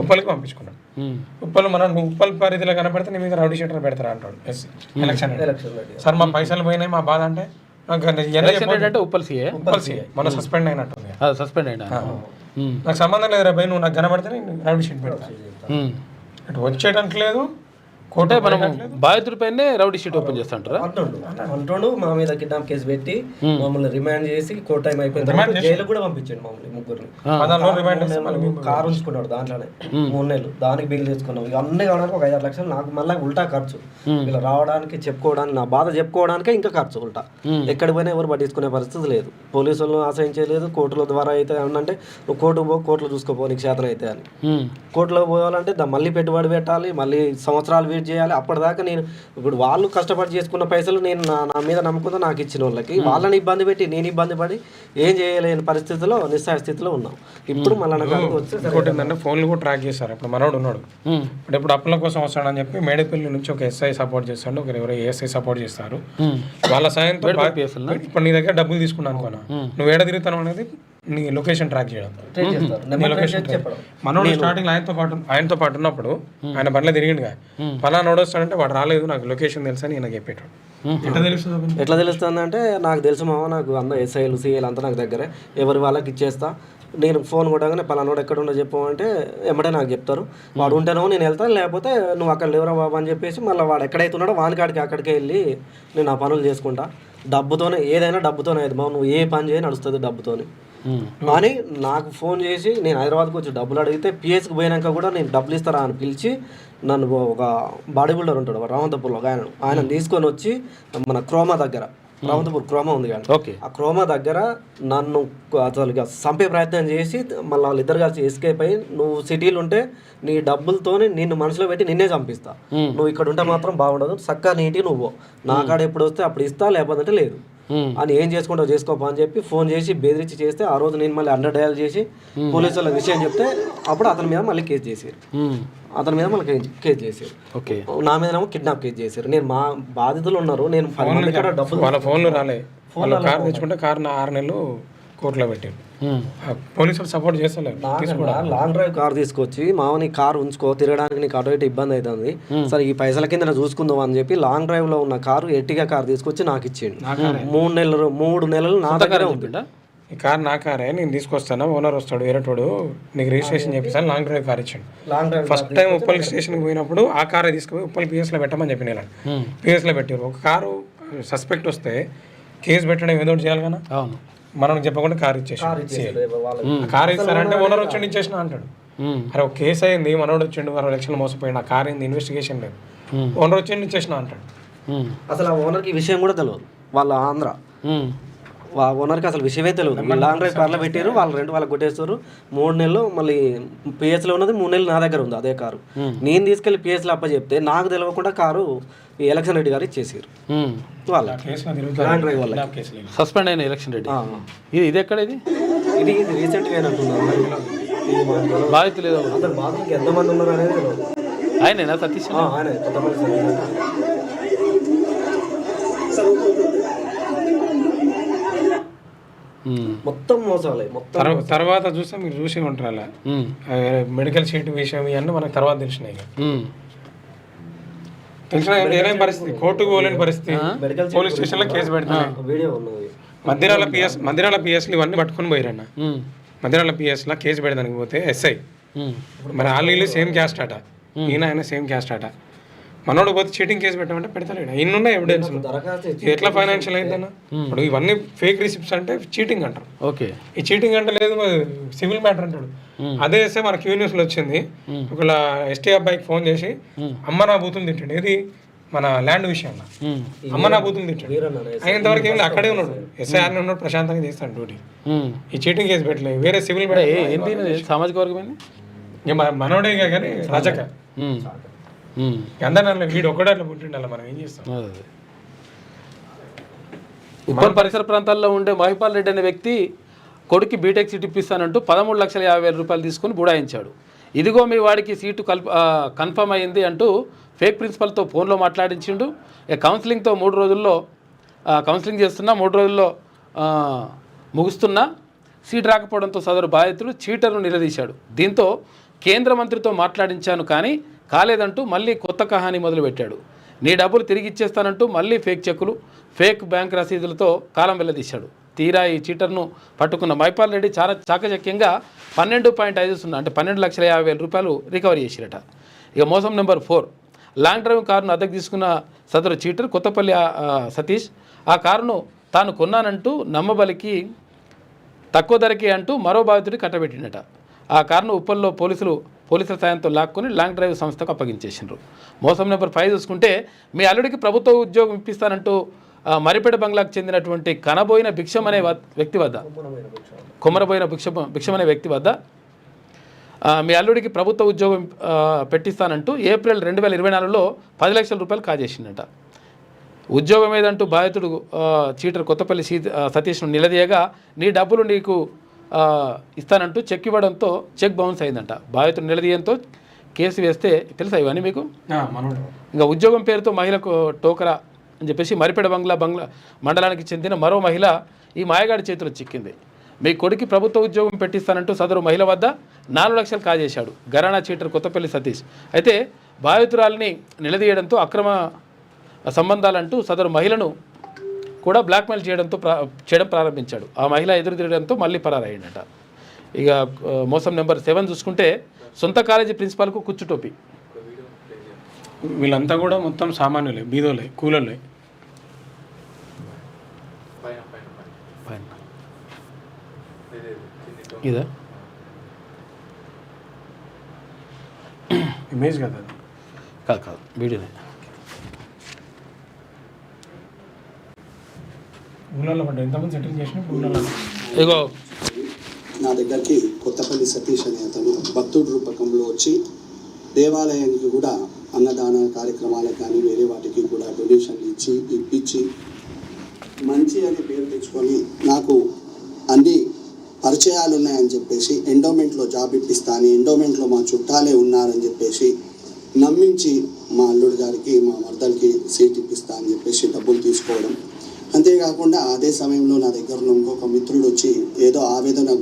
ఉప్పల్కి పంపించుకున్నాడు. ఉప్పల్ మనం ఉప్పల్ పరిధిలో కనపడితే నీ మీద రౌడీ షీటర్ పెడతారా అంటాడు ఎలక్షన్. సార్ మా పైసలు పోయినాయి మా బాధ అంటే ఉప్పల్ సీఏ మన సస్పెండ్ అయినట్టు సస్పెండ్ అయినా నాకు సంబంధం లేదు రా భయ్, నువ్వు నాకు కనబడితే నేను రౌడీ షీట్ పెడతా. అటు వచ్చేయడానికి లేదు, కోటే మనం బాధితుడిపైనే రౌడీ షీట్ ఓపెన్ చేస్తాంటారా అంటుండు. మా మీద కిడ్నాప్ కేసు పెట్టి మమ్మల్ని రిమాండ్ చేసి కోర్ట్ టైం అయిపోయింది జైలు కూడా పంపించండి మమ్మల్ని ముగ్గురిని. కారు ఉంచుకున్నాడు దాంట్లోనే 3 నెలలు, దానికి బిల్ తెచ్చుకున్నాం. ఇక అన్ని కావడానికి ఒక 5-6 లక్షలు నాకు మళ్ళీ ఉల్టా ఖర్చు. ఇలా రావడానికి చెప్పుకోవడానికి నా బాధ చెప్పుకోవడానికే ఇంకా ఖర్చు ఉల్టా. ఎక్కడికి పోయినా ఎవరు పట్టించుకునే పరిస్థితి లేదు. పోలీసులను ఆశ్రయించలేదు. కోర్టుల ద్వారా అయితే ఏమంటే నువ్వు కోర్టుకు పో, కోర్టులో చూసుకోపో నీకు చేతన అయితే అని. కోర్టులో పోవాలంటే మళ్ళీ పెట్టుబడి పెట్టాలి, మళ్ళీ సంవత్సరాలు చేయాలి. అప్పటిదాకా నేను ఇప్పుడు వాళ్ళు కష్టపడి చేసుకున్న పైసలు నేను నా మీద నమ్ముకుందా నాకు ఇచ్చిన వాళ్ళకి వాళ్ళని ఇబ్బంది పెట్టి నేను ఇబ్బంది పడి ఏం చేయలేని పరిస్థితిలో నిస్సాయ స్థితిలో ఉన్నాం. ఇప్పుడు మళ్ళీ ఇంకోటి ఫోన్లు కూడా ట్రాక్ చేశారు. ఇప్పుడు మనోడు ఉన్నాడు, ఇప్పుడు అప్పుల కోసం వస్తాడని చెప్పి మేడిపల్లి నుంచి ఒక ఎస్ఐ సపోర్ట్ చేస్తాడు, ఒకరు ఎవరో ఏఎస్ఐ సపోర్ట్ చేస్తారు. వాళ్ళ సాయంతో ఇప్పుడు నీ దగ్గర డబ్బులు తీసుకున్నాను అనుకున్నా, నువ్వు ఏడ తిరుగుతాను అనేది నీ లొకేషన్ ట్రాక్ చేయడం. మనోడు స్టార్టింగ్ ఆయనతో పాటు ఉన్నప్పుడు ఆయన బండ్లో తిరిగిండుగా, పలానా నోడొస్తాడంటే వాడు రాలేదు నాకు లొకేషన్ తెలుసా అని నాకు చెప్పేటాడు. ఎట్లా తెలుస్తుంది అంటే నాకు తెలుసు మామ, నాకు అందరూ ఎస్ఐలు సిఐలు అంతా నాకు దగ్గరే, ఎవరి వాళ్ళకి ఇచ్చేస్తా. నేను ఫోన్ కొట్టగానే పలానోడు ఎక్కడ ఉండో చెప్పమంటే ఎమ్మటే నాకు చెప్తారు. వాడు ఉంటేనో నేను వెళ్తాను, లేకపోతే నువ్వు అక్కడ లేవరా బాబా అని చెప్పేసి మళ్ళీ వాడు ఎక్కడైతే ఉన్నాడో వానికాడికి అక్కడికే వెళ్ళి నేను ఆ పనులు చేసుకుంటా. డబ్బుతోనే ఏదైనా డబ్బుతోనే అయితే బాబు, నువ్వు ఏ పని చేయి నడుస్తుంది డబ్బుతోనే. కానీ నాకు ఫోన్ చేసి నేను హైదరాబాద్కి వచ్చి డబ్బులు అడిగితే పిఎస్కి పోయినాక కూడా నేను డబ్బులు ఇస్తారా అని పిలిచి నన్ను ఒక బాడీ బిల్డర్ ఉంటాడు రామంతపూర్లో ఆయన తీసుకొని వచ్చి మన క్రోమా దగ్గర, రామంతపూర్ క్రోమా ఉంది కానీ ఆ క్రోమా దగ్గర నన్ను అసలు చంపే ప్రయత్నం చేసి మళ్ళీ వాళ్ళిద్దరు కలిసి ఎస్కేప్ అయ్యి నువ్వు సిటీలు ఉంటే నీ డబ్బులతోనే నిన్ను మనసులో పెట్టి నిన్నే చంపిస్తా, నువ్వు ఇక్కడ ఉంటే మాత్రం బాగుండదు, చక్కగా నీటి నువ్వు నా కాడ ఎప్పుడు వస్తే అప్పుడు ఇస్తా, లేకపోతే లేదు అని ఏం చేసుకుంటావు చేసుకోపా అని చెప్పి ఫోన్ చేసి బెదిరించి చేస్తే ఆ రోజు నేను మళ్ళీ 100 డయల్ చేసి పోలీసు వాళ్ళ విషయం చెప్తే అప్పుడు అతని మీద మళ్ళీ కేసు చేశారు. కేసు చేశారు. నా మీదనేమో కిడ్నాప్ కేసు చేశారు. నేను మా బాధితులు ఉన్నారు, నేను వాళ్ళ ఫోన్లు రాలే, వాళ్ళ కారు తెచ్చుకుంటే కారు 6 నెలలు కోర్టులో పెట్టారు. పోలీసులు సపోర్ట్ చేస్తలేదు. లాంగ్ డ్రైవ్ కార్ తీసుకొచ్చి మామని కారు ఉంచుకో, తిరగడానికి నీకు అటు ఇటు ఇబ్బంది అవుతుంది, సరే ఈ పైసల కింద చూసుకుందాం అని చెప్పి లాంగ్ డ్రైవ్ లో ఉన్న కారు ఎట్టిగా కారు తీసుకొచ్చి నాకు ఇచ్చిండు. 3 నెలలు నా దగ్గర ఉంది. ఈ కార్ నా కారే, నేను తీసుకొస్తాను, ఓనర్ వస్తాడు వేరేటోడు నీకు రిజిస్ట్రేషన్ చేపిస్తాను, లాంగ్ డ్రైవ్ కార్ ఇచ్చాడు. ఫస్ట్ టైం ఉప్పల్ స్టేషన్కి పోయినప్పుడు ఆ కారే తీసుకుపోయి ఉప్పల్ పిఎస్లో పెట్టమని చెప్పిన ఇలా పిఎస్లో పెట్టారు. ఒక కారు సస్పెక్ట్ వస్తే కేసు పెట్టడం ఏదో చేయాలి కదా, మనం చెప్పకుండా కార్ ఇచ్చేసి కార్ ఇస్తారంటే ఓనర్ వచ్చి ఇచ్చేసిన అంటాడు. అరే ఒక కేసు అయింది, మనోడు వచ్చిండు 60 లక్షలు మోసపోయింది, ఆ కార్ అయింది, ఇన్వెస్టిగేషన్ లేదు, ఓనర్ వచ్చిండు ఇచ్చేసిన అంటాడు. అసలు ఆ ఓనర్కి ఈ విషయం కూడా తెలియదు, వాళ్ళ ఆంధ్ర ఓనర్కి అసలు విషయమే తెలియదు. లాంగ్ డ్రైవ్ కార్లో పెట్టారు, వాళ్ళు రెంట్ వాళ్ళకి కొట్టేస్తారు. 3 నెలలు మళ్ళీ పిఎస్లో ఉన్నది, 3 నెలలు నా దగ్గర ఉంది అదే కారు. నేను తీసుకెళ్ళి పిఎస్లో అప్పచెప్తే నాకు తెలియకుండా కారు ఈ ఎలక్షన్ రెడ్డి గారు ఇచ్చేసారు. వాళ్ళ లాంగ్ డ్రైవ్ వాళ్ళ సస్పెండ్ అయిన ఎలక్షన్ రెడ్డి. ఇది ఎక్కడ ఇది రీసెంట్గా అంటున్నారు. బాధితులు ఏదో అందరు బాధితులకి ఎంతమంది ఉన్నారు అనేది తెలియదు. ఆయనేనా సతీష్? ఆయన కొత్తపల్లి మొత్తం మోసాలే మొత్తం. తర్వాత చూస్తే మీరు చూసి ఉంటారు అలా మెడికల్ షీట్ విషయం ఇవన్నీ మనకు తర్వాత తెలిసినాయి. తెలిసిన ఏదైనా పరిస్థితి, కోర్టుకు పోలేని పరిస్థితి, పోలీస్ స్టేషన్లో కేసు పెడతాను. వీడియో ఉన్నది. మధ్యరాల పిఎస్లు ఇవన్నీ పట్టుకొని పోయిరన్న. మధ్యరాల పిఎస్లో కేసు పెడదానికి పోతే ఎస్ఐ మరి వాళ్ళు సేమ్ క్యాస్ట్ అట, ఆయన సేమ్ క్యాస్ట్ అట. మనోడు పోతే చీటింగ్ కేసు పెట్టామంటే పెడతలేడు. ఇన్నున్నాయి ఎవిడెన్స్. ఎట్లా ఫైనాన్షియల్ అయిందన్న? ఇప్పుడు ఇవన్నీ ఫేక్ రిసిప్ట్స్ అంటే చీటింగ్ అంటారు. ఓకే, ఈ చీటింగ్ అంటే లేదు, సివిల్ మ్యాటర్ అంటాడు. అదే వేస్తే మనకి యూనివర్స్లో వచ్చింది, ఒకవేళ ఎస్టీ అబ్బాయికి ఫోన్ చేసి అమ్మ నా బూతులు తింటాడు. ఏది మన ల్యాండ్ విషయంలో అమ్మ నా బూతులు తింటాడు. అయినంతవరకు ఏమి అక్కడే ఉన్నాడు, ఎస్ఐఆర్ని ఉన్నాడు, ప్రశాంతంగా చేస్తాడు డ్యూటీ. ఈ చీటింగ్ కేసు పెట్టలేదు, వేరే సివిల్ మ్యాటర్. సామాజిక వర్గం మనోడే కానీ రజక అందరూ వీడు ఒక్కడే అట్లా పుట్టిండాలి, మనం ఏం చేస్తాం. ఉప్పల్ పరిసర ప్రాంతాల్లో ఉండే మహిపాల్ రెడ్డి అనే వ్యక్తి కొడుకు బీటెక్ సీట్ ఇప్పిస్తానంటూ 13,50,000 రూపాయలు తీసుకుని బుడాయించాడు. ఇదిగో మీ వాడికి సీటు కన్ఫర్మ్ అయ్యింది అంటూ ఫేక్ ప్రిన్సిపల్తో ఫోన్లో మాట్లాడించిండు. కౌన్సిలింగ్తో 3 రోజుల్లో కౌన్సిలింగ్ చేస్తున్నా, 3 రోజుల్లో ముగుస్తున్నా సీట్ రాకపోవడంతో సదరు బాధితుడు చీటర్ను నిలదీశాడు. దీంతో కేంద్ర మంత్రితో మాట్లాడించాను కానీ కాలేదంటూ మళ్ళీ కొత్త కహానీ మొదలుపెట్టాడు. నీ డబ్బులు తిరిగి ఇచ్చేస్తానంటూ మళ్ళీ ఫేక్ చెక్కులు, ఫేక్ బ్యాంక్ రసీదులతో కాలం వెళ్ళదీశాడు. తీరా ఈ చీటర్ను పట్టుకున్న మైపాల్ రెడ్డి చాలా చాకచక్యంగా 12.50 అంటే 12,50,000 రూపాయలు రికవరీ చేసిరట. ఇక మోసం నెంబర్ 4, లాంగ్ డ్రైవ్ కారును అద్దెకు తీసుకున్న సదరు చీటర్ కొత్తపల్లి సతీష్ ఆ కారును తాను కొన్నానంటూ నమ్మబలికి తక్కువ ధరకి అంటూ మరో బాధితుడి కట్టబెట్టినట. ఆ కారును ఉప్పల్లో పోలీసుల సాయంతో లాక్కొని లాంగ్ డ్రైవ్ సంస్థకు అప్పగించేసిండ్రు. మోసం నెంబర్ 5 చూసుకుంటే మీ అల్లుడికి ప్రభుత్వ ఉద్యోగం ఇప్పిస్తానంటూ మరిపేట బంగ్లాకు చెందినటువంటి కనబోయిన భిక్షం అనే వ్యక్తి వద్ద కొమరబోయిన భిక్షం అనే వ్యక్తి వద్ద మీ అల్లుడికి ప్రభుత్వ ఉద్యోగం పెట్టిస్తానంటూ ఏప్రిల్ 2024లో 10 లక్షల రూపాయలు కాజేసిందట. ఉద్యోగం ఏదంటూ బాధితుడు చీటర్ కొత్తపల్లి సతీష్ను నిలదీయగా నీ డబ్బులు నీకు ఇస్తానంటూ చెక్ ఇవ్వడంతో చెక్ బౌన్స్ అయిందంట. బాధితుడు నిలదీయంతో కేసు వేస్తే తెలుసా ఇవన్నీ మీకు? ఇంకా ఉద్యోగం పేరుతో మహిళకు టోకరా అని చెప్పేసి మరిపేట బంగ్లా మండలానికి చెందిన మరో మహిళ ఈ మాయగాడి చేతిలో చిక్కింది. మీ కొడుకు ప్రభుత్వ ఉద్యోగం పెట్టిస్తానంటూ సదరు మహిళ వద్ద 4 లక్షలు కాజేశాడు గరాణా చీటర్ కొత్తపల్లి సతీష్. అయితే బాధితురాలిని నిలదీయడంతో అక్రమ సంబంధాలంటూ సదరు మహిళను కూడా బ్లాక్మెయిల్ చేయడం ప్రారంభించాడు. ఆ మహిళ ఎదురు తిరగడంతో మళ్ళీ పరారయ్యాడట. ఇక మోసం నెంబర్ 7 చూసుకుంటే సొంత కాలేజీ ప్రిన్సిపాల్కు కుచ్చుటోపి. వీళ్ళంతా కూడా మొత్తం సామాన్యులే, బీదోలే, కూలర్లే. ఇదా ఇమేజ్ కదా? కాదు వీడియోనే. ఊళ్ళలో పడ్డా ఎంతమంది సెటిల్ చేసిన ఊళ్ళలో. ఇగో నా దగ్గరికి కొత్తపల్లి సతీష్ అనే అతను భక్తుడి రూపకంలో వచ్చి దేవాలయానికి కూడా అన్నదాన కార్యక్రమాలకు కానీ వేరే వాటికి కూడా డొనేషన్లు ఇప్పించి మంచి అనే పేరు తెచ్చుకొని నాకు అన్ని పరిచయాలు ఉన్నాయని చెప్పేసి ఎండోమెంట్లో జాబ్ ఇప్పిస్తాను, ఎండోమెంట్లో మా చుట్టాలే ఉన్నారని చెప్పేసి నమ్మించి మా అల్లుడి గారికి మా మర్దలకి సీట్ ఇప్పిస్తా అని చెప్పేసి డబ్బులు తీసుకోవడం. అంతేకాకుండా అదే సమయంలో నా దగ్గర ఇంకొక మిత్రుడు వచ్చి ఏదో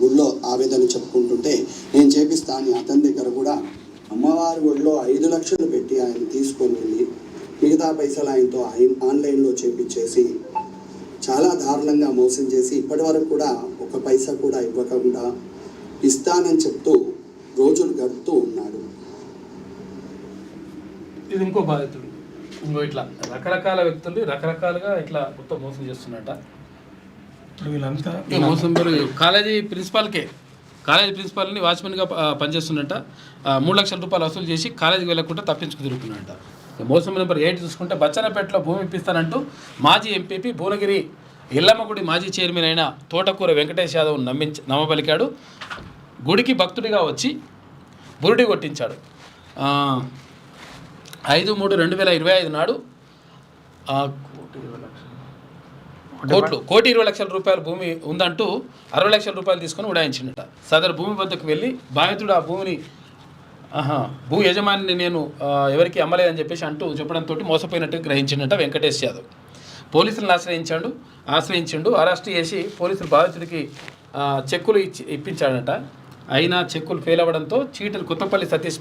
గుళ్ళో ఆవేదన చెప్పుకుంటుంటే నేను చేపిస్తా అని అతని దగ్గర కూడా అమ్మవారి గుడిలో 5 లక్షలు పెట్టి ఆయన తీసుకొని వెళ్ళి మిగతా పైసలు ఆయనతో ఆన్లైన్లో చేపించేసి చాలా దారుణంగా మోసం చేసి ఇప్పటి వరకు కూడా 1 పైసా కూడా ఇవ్వకుండా ఇస్తానని చెప్తూ రోజులు గడుపుతూ ఉన్నాడు. ఇది ఇంకో బాధితుడు. ఇంకో ఇట్లా రకరకాల వ్యక్తులు రకరకాలుగా ఇట్లా మొత్తం మోసం చేస్తున్నట్ట. ఇప్పుడు వీళ్ళంతా మోసం పేరు కాలేజీ ప్రిన్సిపాల్కే కాలేజీ ప్రిన్సిపాల్ని వాచ్మెన్గా పనిచేస్తున్నట్ట 3 లక్షల రూపాయలు వసూలు చేసి కాలేజీకి వెళ్ళకుండా తప్పించుకు తిరుగుతున్నట్ట. మోసం నెంబర్ 8 చూసుకుంటే బచ్చన్నపేటలో భూమి ఇప్పిస్తానంటూ మాజీ ఎంపీపీ భువనగిరి ఎల్లమ్మగుడి మాజీ చైర్మన్ అయిన తోటకూర వెంకటేష్ యాదవ్ నమ్మబలికాడు. గుడికి భక్తుడిగా వచ్చి బురుడి కొట్టించాడు. 5/3/2025 నాడు 1,20,00,000 రూపాయల భూమి ఉందంటూ 60 లక్షల రూపాయలు తీసుకొని ఉడాయించిందట. సదరు భూమి వద్దకు వెళ్ళి బాధితుడు ఆ భూమిని భూ యజమానిని నేను ఎవరికి అమ్మలేదని చెప్పేసి అంటూ చెప్పడంతో మోసపోయినట్టు గ్రహించిందట వెంకటేష్ యాదవ్. పోలీసులను ఆశ్రయించిండు. అరెస్ట్ చేసి పోలీసులు బాధితుడికి చెక్కులు ఇప్పించాడట. అయినా చెక్కులు ఫెయిల్ అవ్వడంతో చీటర్ కొత్తపల్లి సతీష్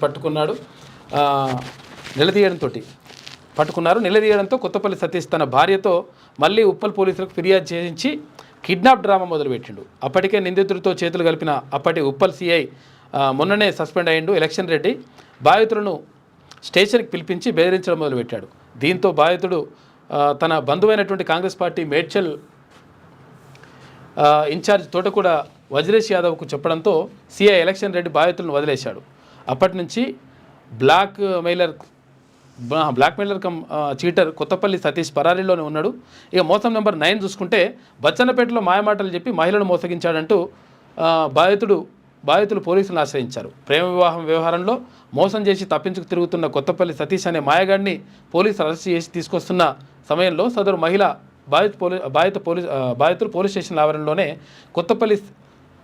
నిలదీయడంతో కొత్తపల్లి సతీష్ తన భార్యతో మళ్ళీ ఉప్పల్ పోలీసులకు ఫిర్యాదు చేయించి కిడ్నాప్ డ్రామా మొదలుపెట్టిండు. అప్పటికే నిందితుడితో చేతులు కలిపిన అప్పటి ఉప్పల్ సిఐ మొన్ననే సస్పెండ్ అయ్యిండు. ఎలక్షన్ రెడ్డి బాధితులను స్టేషన్కి పిలిపించి బెదిరించడం మొదలుపెట్టాడు. దీంతో బాధితుడు తన బంధువైనటువంటి కాంగ్రెస్ పార్టీ మేడ్చల్ ఇన్ఛార్జ్ తోటకూడ వజ్రేష్ యాదవ్కు చెప్పడంతో సిఐ ఎలక్షన్ రెడ్డి బాధితులను వదిలేశాడు. అప్పటి నుంచి black mailer cum cheater Kothapalli Satish పరారీలోనే ఉన్నాడు. ఇక మోసం నెంబర్ 9 చూసుకుంటే బచ్చన్నపేటలో మాయమాటలు చెప్పి మహిళను మోసగించాడంటూ బాధితులు పోలీసులను ఆశ్రయించారు. ప్రేమ వివాహం వ్యవహారంలో మోసం చేసి తప్పించుకు తిరుగుతున్న కొత్తపల్లి సతీష్ అనే మాయగాడిని పోలీసులు అరెస్ట్ చేసి తీసుకొస్తున్న సమయంలో సదరు మహిళ బాధితులు పోలీస్ స్టేషన్ ఆవరణలోనే కొత్తపల్లి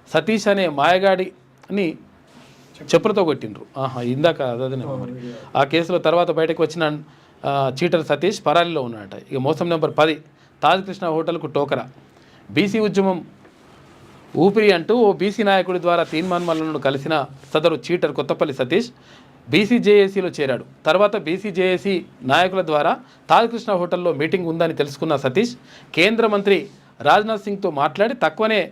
సతీష్ అనే మాయగాడిని చెప్పులతో కొట్టిండ్రు. ఇందాక అదే ఆ కేసులో తర్వాత బయటకు వచ్చిన చీటర్ సతీష్ పరారీలో ఉన్నాడట. ఇక మోసం నెంబర్ 10 తాజ్ కృష్ణ హోటల్కు టోకరా. బీసీ ఉద్యమం ఊపిరి అంటూ ఓ బీసీ నాయకుడి ద్వారా తీన్మాన్మలను కలిసిన సదరు చీటర్ కొత్తపల్లి సతీష్ బీసీజేఏసీలో చేరాడు. తర్వాత బీసీజేఏసీ నాయకుల ద్వారా తాజ్ కృష్ణ హోటల్లో మీటింగ్ ఉందని తెలుసుకున్న సతీష్ కేంద్ర మంత్రి రాజ్నాథ్ సింగ్తో మాట్లాడి తక్కువనే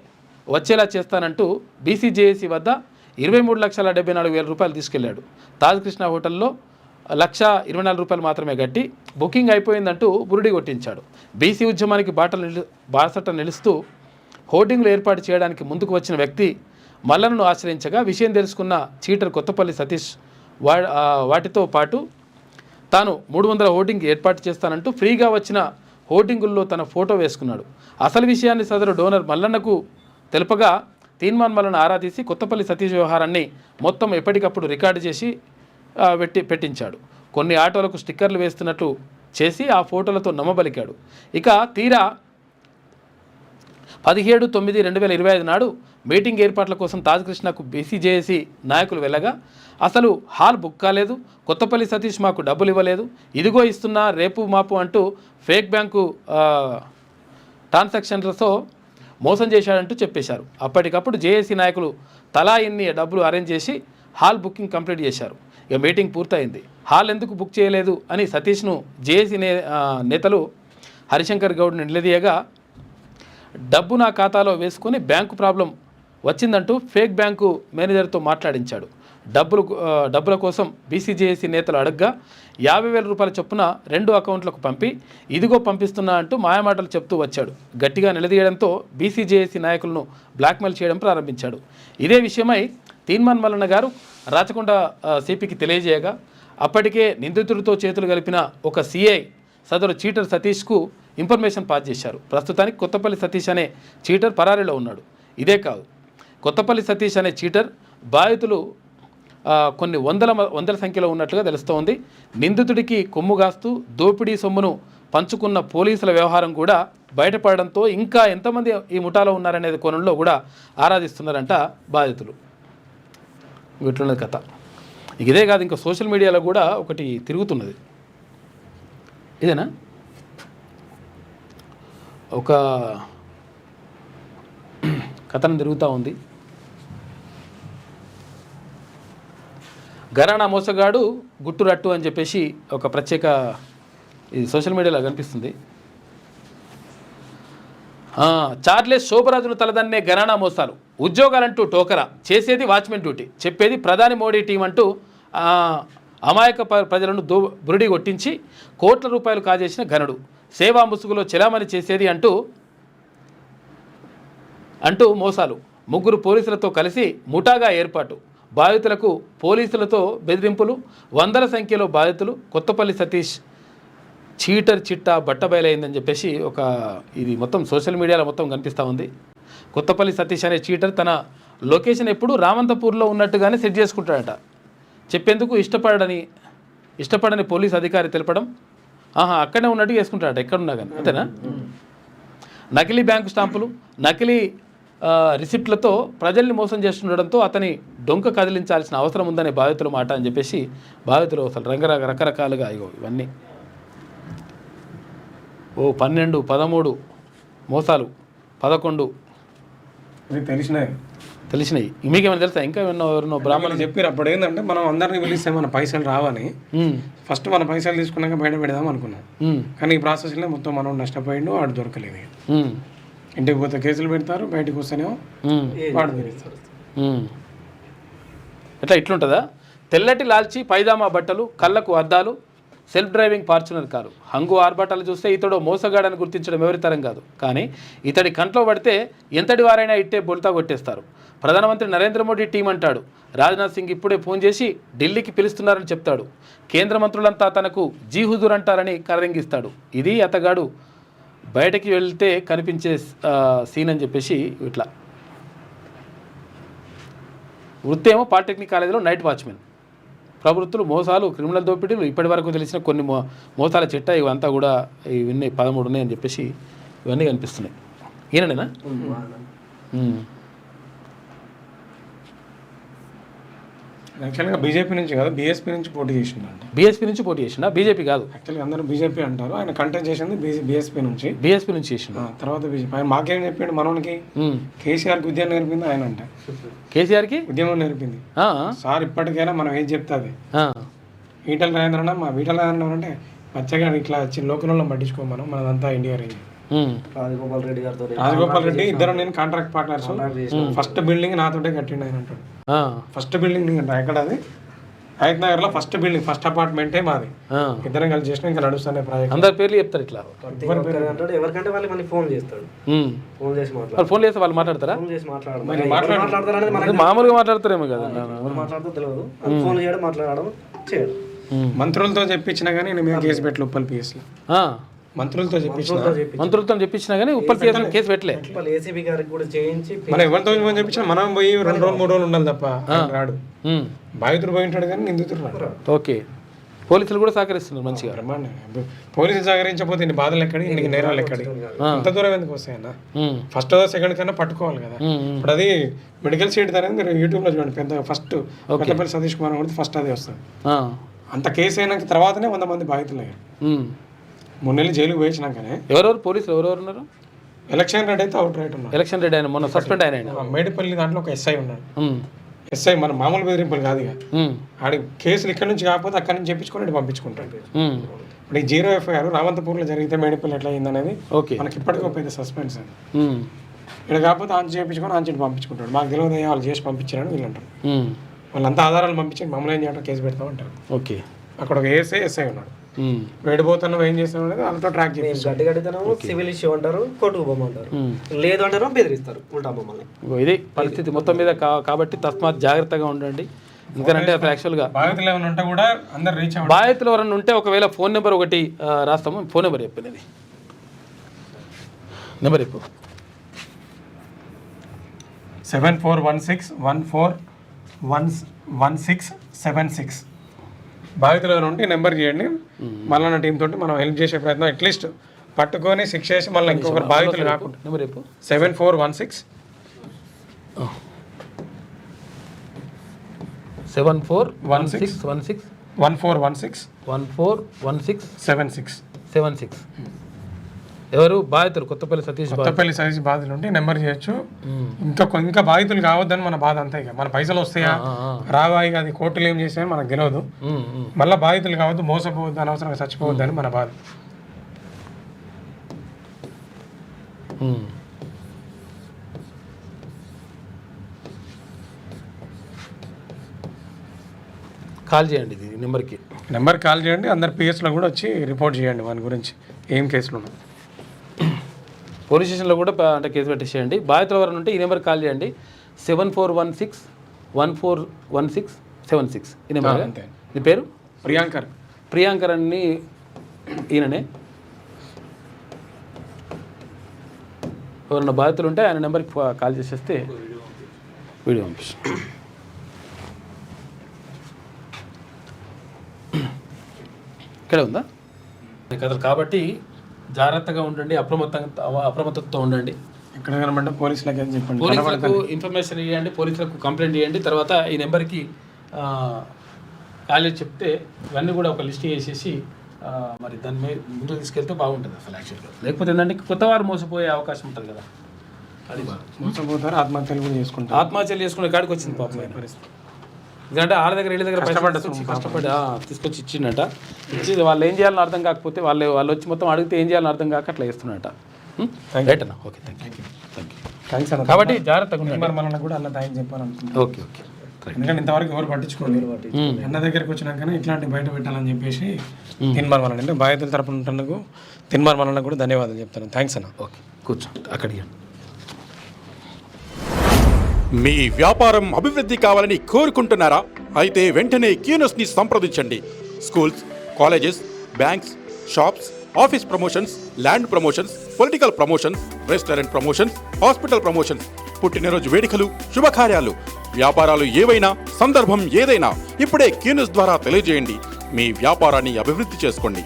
వచ్చేలా చేస్తానంటూ బీసీజేఏసీ వద్ద 23,74,000 రూపాయలు తీసుకెళ్లాడు. తాజ్ కృష్ణ హోటల్లో 1,24,000 మాత్రమే కట్టి బుకింగ్ అయిపోయిందంటూ బురుడి కొట్టించాడు. బీసీ ఉద్యమానికి బాసట నిలుస్తూ హోర్డింగ్లు ఏర్పాటు చేయడానికి ముందుకు వచ్చిన వ్యక్తి మల్లన్నను ఆశ్రయించగా విషయం తెలుసుకున్న చీటర్ కొత్తపల్లి సతీష్ వాటితో పాటు తాను 300 హోర్డింగ్ ఏర్పాటు చేస్తానంటూ ఫ్రీగా వచ్చిన హోర్డింగుల్లో తన ఫోటో వేసుకున్నాడు. అసలు విషయాన్ని సదరు డోనర్ మల్లన్నకు తెలుపగా తీన్మాన్ మల్లన్న ఆరా తీసి కొత్తపల్లి సతీష్ వ్యవహారాన్ని మొత్తం ఎప్పటికప్పుడు రికార్డు చేసి పెట్టించాడు. కొన్ని ఆటోలకు స్టిక్కర్లు వేస్తున్నట్లు చేసి ఆ ఫోటోలతో నమ్మబలికాడు. ఇక తీరా 17/9/2025 నాడు మీటింగ్ ఏర్పాట్ల కోసం తాజ్ కృష్ణకు బీసీజేఏసీ నాయకులు వెళ్ళగా అసలు హాల్ బుక్ కాలేదు, కొత్తపల్లి సతీష్ మాకు డబ్బులు ఇవ్వలేదు, ఇదిగో ఇస్తున్నా రేపు మాపు అంటూ ఫేక్ బ్యాంకు ట్రాన్సాక్షన్లతో మోసం చేశాడంటూ చెప్పేశారు. అప్పటికప్పుడు జేఏసీ నాయకులు తలా ఇన్ని డబ్బులు అరేంజ్ చేసి హాల్ బుకింగ్ కంప్లీట్ చేశారు. ఇక మీటింగ్ పూర్తయింది. హాల్ ఎందుకు బుక్ చేయలేదు అని సతీష్ను జేఏసీ నేతలు హరిశంకర్ గౌడ్ని నిలదీయగా డబ్బు నా ఖాతాలో వేసుకొని బ్యాంకు ప్రాబ్లం వచ్చిందంటూ ఫేక్ బ్యాంకు మేనేజర్తో మాట్లాడించాడు. డబ్బుల కోసం బీసీజేఏసీ నేతలు అడగ్గా 50,000 రూపాయల చొప్పున 2 అకౌంట్లకు పంపి ఇదిగో పంపిస్తున్నా అంటూ మాయమాటలు చెప్తూ వచ్చాడు. గట్టిగా నిలదీయడంతో బీసీజేఏసీ నాయకులను బ్లాక్మెయిల్ చేయడం ప్రారంభించాడు. ఇదే విషయమై తీన్మాన్ మల్లన్న గారు రాచకొండ సిపికి తెలియజేయగా అప్పటికే నిందితుడితో చేతులు కలిపిన ఒక సిఐ సదరు చీటర్ సతీష్కు ఇన్ఫర్మేషన్ పాస్ చేశారు. ప్రస్తుతానికి కొత్తపల్లి సతీష్ అనే చీటర్ పరారీలో ఉన్నాడు. ఇదే కాదు, కొత్తపల్లి సతీష్ అనే చీటర్ బాధితులు కొన్ని వందల సంఖ్యలో ఉన్నట్లుగా తెలుస్తోంది. నిందితుడికి కొమ్ముగాస్తూ దోపిడీ సొమ్మును పంచుకున్న పోలీసుల వ్యవహారం కూడా బయటపడడంతో ఇంకా ఎంతమంది ఈ ముఠాలో ఉన్నారనేది కోణంలో కూడా ఆరాధిస్తున్నారంట బాధితులు. ఇట్లున్నది కథ. ఇదే కాదు, ఇంకా సోషల్ మీడియాలో కూడా ఒకటి తిరుగుతున్నది. ఇదేనా ఒక కథనం తిరుగుతూ ఉంది. గరానా మోసగాడు గుట్టురట్టు అని చెప్పేసి ఒక ప్రత్యేక ఇది సోషల్ మీడియాలో కనిపిస్తుంది. చార్లెస్ శోభరాజును తలదన్నే గరానా మోసాలు, ఉద్యోగాలంటూ టోకరా, చేసేది వాచ్మెన్ డ్యూటీ, చెప్పేది ప్రధాని మోడీ టీం అంటూ అమాయక ప్రజలను బురుడి కొట్టించి కోట్ల రూపాయలు కాజేసిన ఘనుడు, సేవా ముసుగులో చెలామణి చేసేది అంటూ మోసాలు, ముగ్గురు పోలీసులతో కలిసి ముఠాగా ఏర్పాటు, బాధితులకు పోలీసులతో బెదిరింపులు, వందల సంఖ్యలో బాధితులు, కొత్తపల్లి సతీష్ చీటర్ చిట్టా బట్టబయలైందని చెప్పేసి ఇది మొత్తం సోషల్ మీడియాలో మొత్తం కనిపిస్తూ ఉంది. కొత్తపల్లి సతీష్ అనే చీటర్ తన లొకేషన్ ఎప్పుడు రామంతపూర్లో ఉన్నట్టుగానే సెట్ చేసుకుంటాడట. చెప్పేందుకు ఇష్టపడని పోలీస్ అధికారి తెలపడం, అక్కడనే ఉన్నట్టు చేసుకుంటాడట ఎక్కడున్నా కానీ, అంతేనా? నకిలీ బ్యాంకు స్టాంపులు, నకిలీ రిసిప్ట్లతో ప్రజల్ని మోసం చేస్తుండడంతో అతని డొంక కదిలించాల్సిన అవసరం ఉందనే బాధితుల మాట అని చెప్పేసి బాధితులు అసలు రకరకాలుగా ఇవన్నీ 12, 13 మోసాలు, 11 తెలిసినాయి. మీకేమైనా తెలుసా? ఇంకా ఎవరినో బ్రాహ్మణులు చెప్పారు. అప్పుడు ఏంటంటే మనం అందరినీ పిలిస్తే మన పైసలు రావని ఫస్ట్ మన పైసలు తీసుకున్నాక బయట పెడదాం అనుకున్నాం. కానీ ఈ ప్రాసెస్లో మొత్తం మనం నష్టపోయిండు, వాడు దొరకలేదు. ఇంటికి పోతే కేసులు పెడతారు, బయటకు వస్తేనేమో వాడు తీరుస్తారు. ఇట్లుంటుందా? తెల్లటి లాల్చి పైజామా బట్టలు, కళ్ళకు అద్దాలు, సెల్ఫ్ డ్రైవింగ్ ఫార్చునర్ కారు, హంగు ఆర్భాటాలు చూస్తే ఇతడు మోసగాడని గుర్తించడం ఎవరితరం కాదు. కానీ ఇతడి కంట్లో పడితే ఎంతటి వారైనా ఇట్టే బొల్తా కొట్టేస్తారు. ప్రధానమంత్రి నరేంద్ర మోడీ టీం అంటాడు. రాజ్నాథ్ సింగ్ ఇప్పుడే ఫోన్ చేసి ఢిల్లీకి పిలుస్తున్నారని చెప్తాడు. కేంద్ర మంత్రులంతా తనకు జీ హుజూర్ అంటారని కరరింగిస్తాడు. ఇది అతగాడు బయటకి వెళ్తే కనిపించే సీన్ అని చెప్పేసి ఇట్లా. వృత్తి ఏమో పాలిటెక్నిక్ కాలేజీలో నైట్ వాచ్మెన్. ప్రవృత్తులు మోసాలు, క్రిమినల్ దోపిడీలు, ఇప్పటి వరకు తెలిసిన కొన్ని మోసాల చిట్ట ఇవంతా కూడా ఇవన్నీ 13 ఉన్నాయని చెప్పేసి ఇవన్నీ కనిపిస్తున్నాయి. ఈయననేనా? యాక్చువల్గా బీజేపీ నుంచి కాదు, బీఎస్పీ నుంచి పోటీ చేసిందంట. బీఎస్పీ నుంచి పోటీ చేసిందా? బీజేపీ కాదు. యాక్చువల్గా అందరూ బీజేపీ అంటారు. ఆయన కంటెస్ట్ చేసింది బీఎస్పీ నుంచి చేసిండు. తర్వాత బీజేపీ. ఆయన మాకేం చెప్పిండు, మనోనికి కేసీఆర్కి ఉద్యమం నేర్పింది ఆయన అంట. కేసీఆర్కి ఉద్యమం నేర్పింది సార్. ఇప్పటికైనా మనం ఏం చెప్తాది ఈటల రాజేంద్ర మా ఈటల రాజేంద్ర అంటే పచ్చగా ఇట్లా లోకల్లో పట్టించుకో, మనదంతా ఇండియా రేంజ్. రాజగోపాల్ రెడ్డి ఇద్దరు నేను కాంట్రాక్ట్ పార్ట్నర్స్. ఫస్ట్ బిల్డింగ్ నాతోటే కట్టిండు ఆయన అంటాడు. ఫస్ట్ బిల్డింగ్ అంటే ఎక్కడ అది హైత్ నగర్ లో ఫస్ట్ బిల్డింగ్, ఫస్ట్ అపార్ట్మెంటే మాది. ఇద్దరం కలిసి చేసిన ఇంకా నడుస్తానే ప్రాజెక్ట్. అందరి పేర్లు చెప్తారు ఇట్లా. ఎవరికంటే వాళ్ళు ఫోన్ చేస్తాడు, ఫోన్ చేసి వాళ్ళు మాట్లాడతారా? మామూలుగా మాట్లాడతారేమో కదా, మాట్లాడుతూ తెలియదు. ఫోన్ చేయడం, మాట్లాడడం, చేయడం. మంత్రులతో చెప్పించినా కానీ నేను మీద కేసు పెట్టలే ఉప్పల్ పిఎస్ లో. మంత్రులతో చెప్పించినా కానీ ఉప్పల్ పిఎస్ కేసు పెట్టలే. ఏసీబీ గారికి కూడా చేయించి మనం ఎవరితో చెప్పించినా మనం పోయి 2 రోజులు 3 రోజులు ఉండాలి తప్ప రాడు. బాధితుడు పోయి ఉంటాడు కానీ నిందితుడు రాడు. ఓకే, పోలీసులు కూడా సహకరిస్తున్నారు మంచిగా. పోలీసులు సహకరించకపోతే ఇన్ని బాధలు ఎక్కడి, ఇన్ని నేరాలు ఎక్కడి, అంత దూరం ఎందుకు వస్తాయన్న? ఫస్ట్ సెకండ్ కన్నా పట్టుకోవాలి కదా. ఇప్పుడు అది మెడికల్ సీట్ అనేది మీరు యూట్యూబ్ లో చూడండి. పెద్ద ఫస్ట్ కొత్తపల్లి సతీష్ కుమార్ కూడా ఫస్ట్ అదే వస్తుంది. అంత కేసు అయిన తర్వాతనే 100 మంది బాధితులు అయ్యారు. 3 నెలలు జైలుకు వేయించినాకనే. ఎవరెవరు పోలీసులు ఎవరెవరు ఉన్నారు? ఎలక్షన్ రెడ్డి అయితే అవుట్ రైట్ ఉన్నారు. ఎలక్షన్ రెడ్డి ఆయన మొన్న సస్పెండ్ అయిన మేడిపల్లి దాంట్లో ఒక ఎస్ఐ ఉన్నాడు. ఎస్ఐ మన మామూలు బెదిరింపులు కాదు. ఇక ఆడి కేసులు ఇక్కడ నుంచి కాకపోతే అక్కడి నుంచి చెప్పించుకొని పంపించుకుంటాడు. ఇప్పుడు ఈ 0 FIR రామంతపూర్లో జరిగితే మేడిపల్లి ఎట్లా అయింది అనేది మనకి ఇప్పటికీ ఒక పెద్ద సస్పెన్స్ అది. ఇక్కడ కాకపోతే ఆంచి చేయించుకొని ఆంచి పంపించుకుంటాడు. మాకు తెలియదు వాళ్ళు చేసి పంపించారని వీళ్ళు అంటారు. వాళ్ళంతా ఆధారాలు పంపించి మమ్మల్ని ఏం చేయడం కేసు పెడతామంటారు. ఓకే, అక్కడ ఒక ఎస్ఐ ఉన్నాడు. వేడిపోతున్నావు ఏం చేస్తావు అనేది వాళ్ళతో ట్రాక్ చేసి గడ్డి గడ్డితనం సివిల్ ఇష్యూ అంటారు, కోర్టుకు పోమంటారు, లేదు అంటారు బెదిరిస్తారు ఉల్టా మమ్మల్ని. ఇది పరిస్థితి మొత్తం మీద. కాబట్టి తస్మాత్ జాగ్రత్తగా ఉండండి. ఎందుకంటే యాక్చువల్గా బాధితులు ఏమైనా ఉంటే కూడా అందరు రీచ్ అవ్వండి. బాధితులు ఎవరైనా ఉంటే ఒకవేళ ఫోన్ నెంబర్ ఒకటి రాస్తాము. ఫోన్ నెంబర్ చెప్పినది నెంబర్ చెప్పు. 7416141676. బాధితులు ఎవరు ఉంటే నెంబర్ చేయండి. మళ్ళీ నా టీం తోటి మనం హెల్ప్ చేసే ప్రయత్నం అట్లీస్ట్ పట్టుకొని శిక్ష చేసి మళ్ళీ ఇంకొకరు బాధితులు కాకుండా. నెంబర్ చెప్పు. 7416 76 ఎవరు బాధితులు? కొత్తపల్లి సతీష్ బాధితులు ఉంటే నెంబర్ చేయొచ్చు. ఇంకా బాధితులు కావద్దని మన బాధ అంతా. ఇక మన పైసలు వస్తాయా రావా, ఇక అది కోర్టులు ఏం చేసాయని మనకు తెలియదు. మళ్ళీ బాధితులు కావద్దు, మోసపోవద్దు, అనవసరంగా చచ్చిపోవద్దు అని మన బాధ. కాల్ చేయండి ఈ నెంబర్ కాల్ చేయండి. అందరు పిఎస్లో కూడా వచ్చి రిపోర్ట్ చేయండి వాని గురించి ఏం కేసులు ఉన్నాయి. పోలీస్ స్టేషన్లో కూడా అంటే కేసు పెట్టేసేయండి. బాధితుల ఎవరైనా ఉంటే ఈ నెంబర్కి కాల్ చేయండి 7416141676 ఈ నెంబర్. అంతే. నీ పేరు? ప్రియాంకర్ అని ఈయననే. ఎవరైనా బాధితులు ఉంటే ఆయన నెంబర్కి కాల్ చేసేస్తే వీడియో పంపిస్తాం. ఇక్కడే ఉందా కథలు? కాబట్టి జాగ్రత్తగా ఉండండి, అప్రమత్తతో ఉండండి. ఎక్కడ కనబడ్డా పోలీసులకు ఏం చెప్పండి, పోలీసులకు ఇన్ఫర్మేషన్ ఇవ్వండి, పోలీసులకు కంప్లైంట్ ఇవ్వండి. తర్వాత ఈ నెంబర్కి కాల్ చేసి చెప్తే ఇవన్నీ కూడా ఒక లిస్ట్ చేసేసి మరి దాని మీద ముందుకు తీసుకెళ్తే బాగుంటుంది అసలు యాక్చువల్గా. లేకపోతే ఏంటంటే కొత్త వారు మోసపోయే అవకాశం ఉంటుంది కదా, అది మోసపోతారు. ఆత్మహత్యలు కూడా చేసుకుంటారు. ఆత్మహత్యలు చేసుకునే కాడికి వచ్చింది పాపం పరిస్థితి. ఎందుకంటే వాళ్ళ దగ్గర వీళ్ళ దగ్గర కష్టపడి తీసుకొచ్చి ఇచ్చిండట. ఇచ్చి వాళ్ళు ఏం చేయాలని అర్థం కాకపోతే వాళ్ళు వచ్చి మొత్తం అడిగితే ఏం చేయాలని అర్థం కాక అట్లా ఇస్తున్నట. రైట్ అన్న, ఓకే, థ్యాంక్స్ అన్న. కాబట్టి జాగ్రత్తగా ఉండండి. మనల్ని కూడా అన్న థ్యాంక్స్ చెప్పాలనుకుంటున్నాను. ఓకే. ఎందుకంటే ఇంతవరకు ఎవరు పట్టించుకోలేదు. అన్న దగ్గరికి వచ్చినాకనే ఇట్లాంటి బయట పెట్టాలని చెప్పేసి తిన్మార్ మనల్ని, అంటే బాధితుల తరపున ఉంటున్నందుకు తిన్మార్ మనల్ని కూడా ధన్యవాదాలు చెప్తాను. థ్యాంక్స్ అన్న. ఓకే, కూర్చో అక్కడికి. మీ వ్యాపారం అభివృద్ధి కావాలని కోరుకుంటున్నారా? అయితే వెంటనే క్యూనస్ని సంప్రదించండి. Schools, colleges, banks, shops, office promotions, land promotions, political promotions, restaurant promotions, hospital promotions, పుట్టినరోజు వేడుకలు, శుభకార్యాలు, వ్యాపారాలు ఏవైనా, సందర్భం ఏదైనా ఇప్పుడే క్యూనస్ ద్వారా తెలియజేయండి. మీ వ్యాపారాన్ని అభివృద్ధి చేసుకోండి.